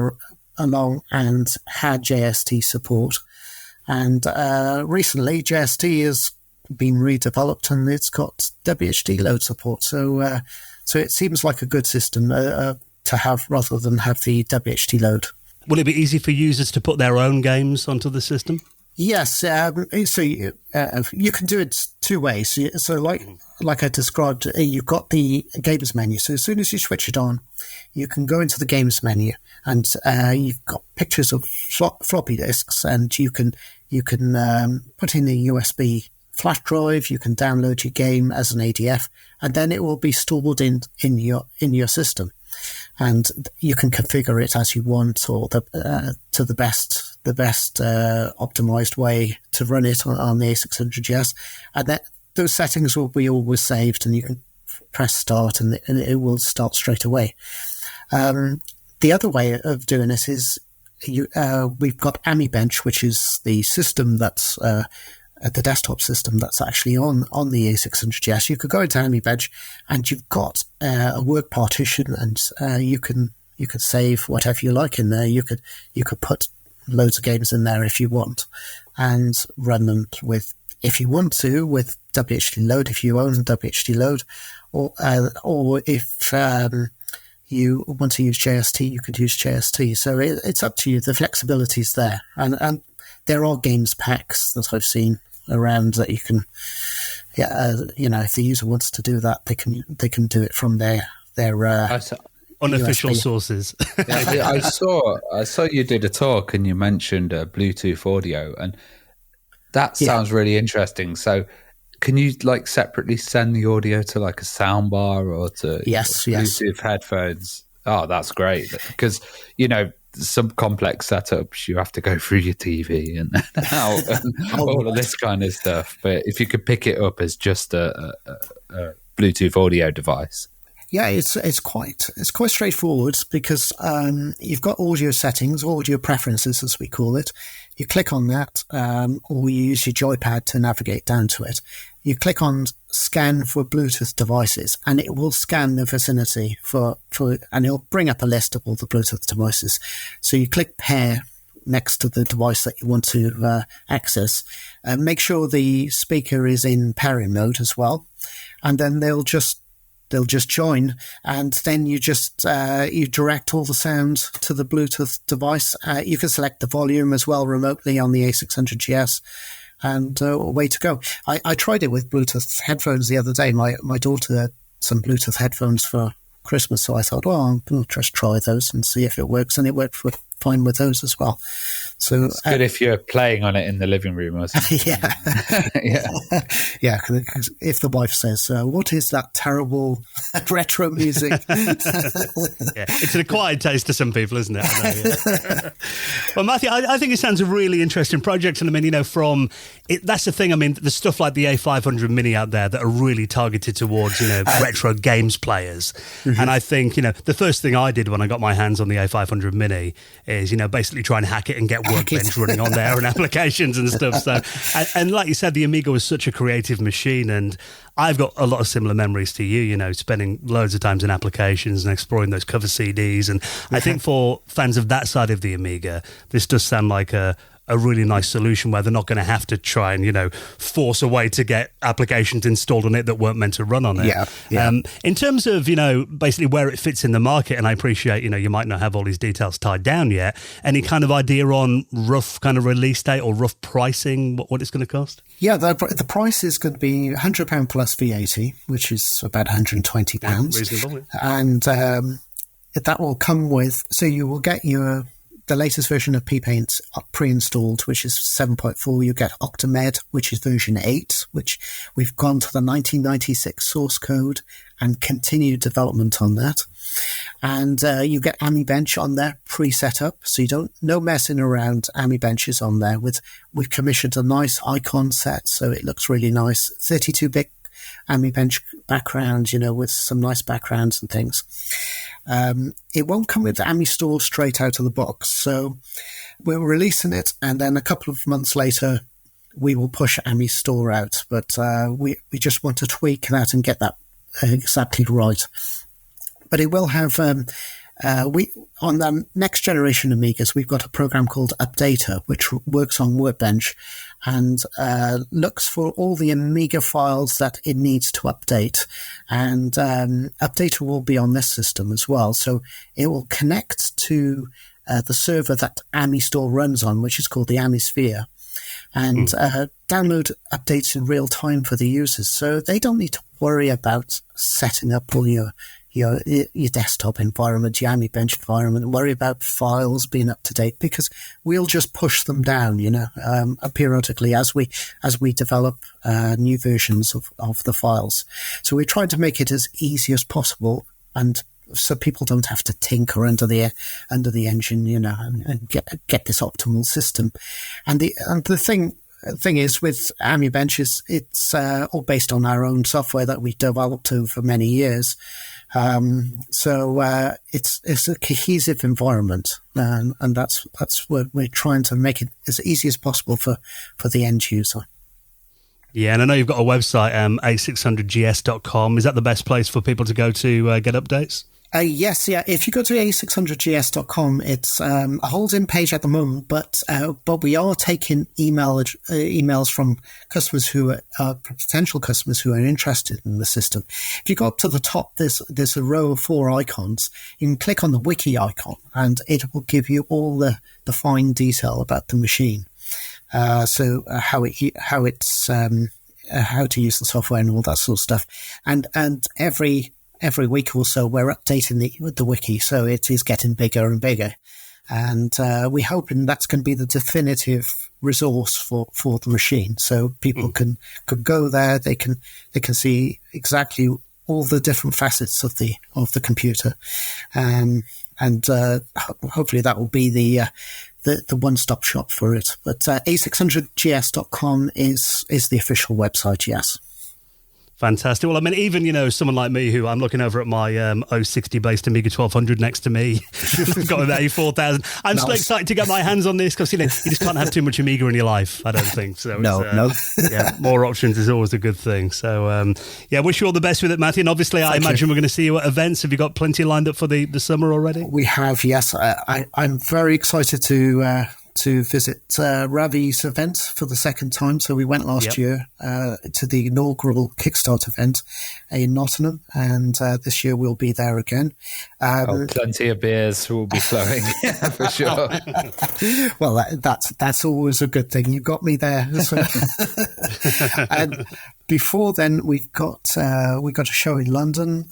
along and had JST support, and recently JST has been redeveloped and it's got WHD Load support. So it seems like a good system to have rather than have the WHD Load. Will it be easy for users to put their own games onto the system? Yes, so you can do it two ways. So like I described, you've got the games menu. So as soon as you switch it on, you can go into the games menu, and you've got pictures of floppy disks, and you can put in a USB flash drive. You can download your game as an ADF, and then it will be stored in your system. And you can configure it as you want, or to the best optimized way to run it on the A600GS. And that those settings will be always saved, and you can press start, and it will start straight away. The other way of doing this is we've got AmiBench, which is the system that's the desktop system that's actually on the A600GS. You could go into AmiBench, and you've got a work partition, and you can save whatever you like in there. You could put loads of games in there if you want, and run them with, if you want to, with WHD load, if you own WHD load, or if you want to use JST, you could use JST. So it's up to you. The flexibility is there, and there are games packs that I've seen around that you can, if the user wants to do that, they can do it from their unofficial USB sources. Yeah, I saw you did a talk and you mentioned Bluetooth audio, and that sounds really interesting. So can you separately send the audio to a soundbar or to Bluetooth headphones? Oh, that's great, because some complex setups you have to go through your TV and out and all of this kind of stuff. But if you could pick it up as just a Bluetooth audio device. Yeah, it's quite straightforward, because you've got audio settings, audio preferences as we call it. You click on that, or you use your joypad to navigate down to it. You click on scan for Bluetooth devices, and it will scan the vicinity and it'll bring up a list of all the Bluetooth devices. So you click pair next to the device that you want to access. Make sure the speaker is in pairing mode as well, and then they'll just join, and then you just you direct all the sound to the Bluetooth device. You can select the volume as well remotely on the A600GS, and way to go. I tried it with Bluetooth headphones the other day. My daughter had some Bluetooth headphones for Christmas, so I thought, I'm going to just try those and see if it works, and it worked fine with those as well. So it's good if you're playing on it in the living room or something. Yeah. Cause if the wife says, what is that terrible retro music? It's an acquired taste to some people, isn't it? I know, Well, Matthew, I think it sounds a really interesting project. And I mean, that's the thing. I mean, there's stuff like the A500 Mini out there that are really targeted towards, retro games players. Mm-hmm. And I think, the first thing I did when I got my hands on the A500 Mini is, basically try and hack it and get Workbench running on there and applications and stuff. So, and like you said, the Amiga was such a creative machine, and I've got a lot of similar memories to you, spending loads of times in applications and exploring those cover CDs. And I think for fans of that side of the Amiga, this does sound like a really nice solution where they're not going to have to try and, force a way to get applications installed on it that weren't meant to run on it. Yeah. In terms of, basically where it fits in the market, and I appreciate, you might not have all these details tied down yet, any kind of idea on rough kind of release date or rough pricing, what it's going to cost? Yeah, the price is going to be £100 plus VAT, which is about £120. Yeah, reasonable. And that will come with, so you will get the latest version of pPaint pre-installed, which is 7.4. You get Octamed, which is version 8, which we've gone to the 1996 source code and continued development on that. And you get AmiBench on there pre-set up, so no messing around. AmiBench is on there we've commissioned a nice icon set, so it looks really nice. 32-bit AmiBench background, with some nice backgrounds and things. It won't come with AmiStore straight out of the box, so we're releasing it, and then a couple of months later we will push AmiStore out. But we just want to tweak that and get that exactly right. But it will have on the next generation Amigas, we've got a program called Updater, which works on Workbench and looks for all the Amiga files that it needs to update. And Updater will be on this system as well. So it will connect to the server that AmiStore runs on, which is called the AmiSphere. and download updates in real time for the users. So they don't need to worry about setting up all your desktop environment, your AmiBench environment, worry about files being up to date, because we'll just push them down, periodically as we develop new versions of the files. So we're trying to make it as easy as possible, and so people don't have to tinker under the engine, and get this optimal system. And the thing is with AmiBench it's all based on our own software that we developed over many years. So it's a cohesive environment, and that's what we're trying to make it as easy as possible for the end user. Yeah, and I know you've got a website, a600gs.com. Is that the best place for people to go to get updates? Yes, yeah. If you go to a600gs.com, it's a holding page at the moment, but we are taking emails from customers who are potential customers who are interested in the system. If you go up to the top, there's a row of 4 icons. You can click on the wiki icon, and it will give you all the fine detail about the machine. So how to use the software and all that sort of stuff, and every week or so we're updating the wiki, so it is getting bigger and bigger, and we're hoping that's going to be the definitive resource for the machine. So people can go there, they can see exactly all the different facets of the computer, and hopefully that will be the one-stop shop for it. But a600gs.com is the official website, yes. Fantastic. Well, I mean, even, someone like me who I'm looking over at my 060-based Amiga 1200 next to me, I've got an A4000. I'm still excited to get my hands on this because, you just can't have too much Amiga in your life, I don't think. So no. Yeah, more options is always a good thing. So, wish you all the best with it, Matty. And obviously, I imagine we're going to see you at events. Have you got plenty lined up for the summer already? We have, yes. I'm very excited to visit Ravi's event for the second time. So we went last year to the inaugural Kickstart event in Nottingham, and this year we'll be there again. Plenty of beers will be flowing, for sure. Well, that's always a good thing. You got me there. So. And before then, we got a show in London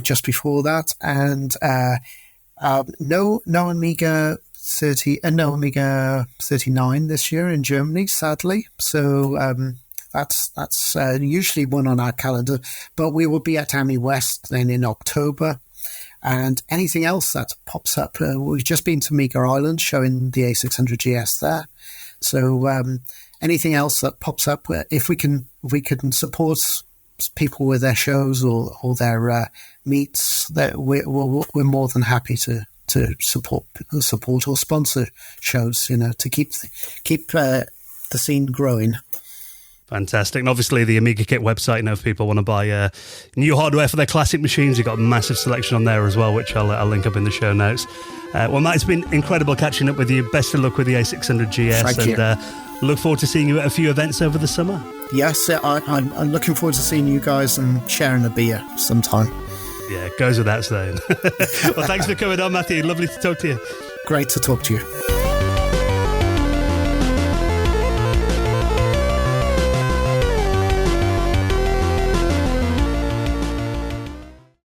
just before that, and no Amiga 30 and no Amiga 39 this year in Germany, sadly. So that's usually one on our calendar, but we will be at Ami West then in October. And anything else that pops up, we've just been to Amiga Island showing the A600GS there. So anything else that pops up, if we can support people with their shows or their meets, that we're more than happy to support or sponsor shows, to keep the scene growing. Fantastic. And obviously the AmigaKit website, if people want to buy new hardware for their classic machines, you've got a massive selection on there as well, which I'll link up in the show notes. Well, Matt, it's been incredible catching up with you. Best of luck with the A600GS. Thank you. Look forward to seeing you at a few events over the summer. Yes, I'm looking forward to seeing you guys and sharing a beer sometime. Yeah, it goes without saying. Well, thanks for coming on, Matthew. Lovely to talk to you. Great to talk to you.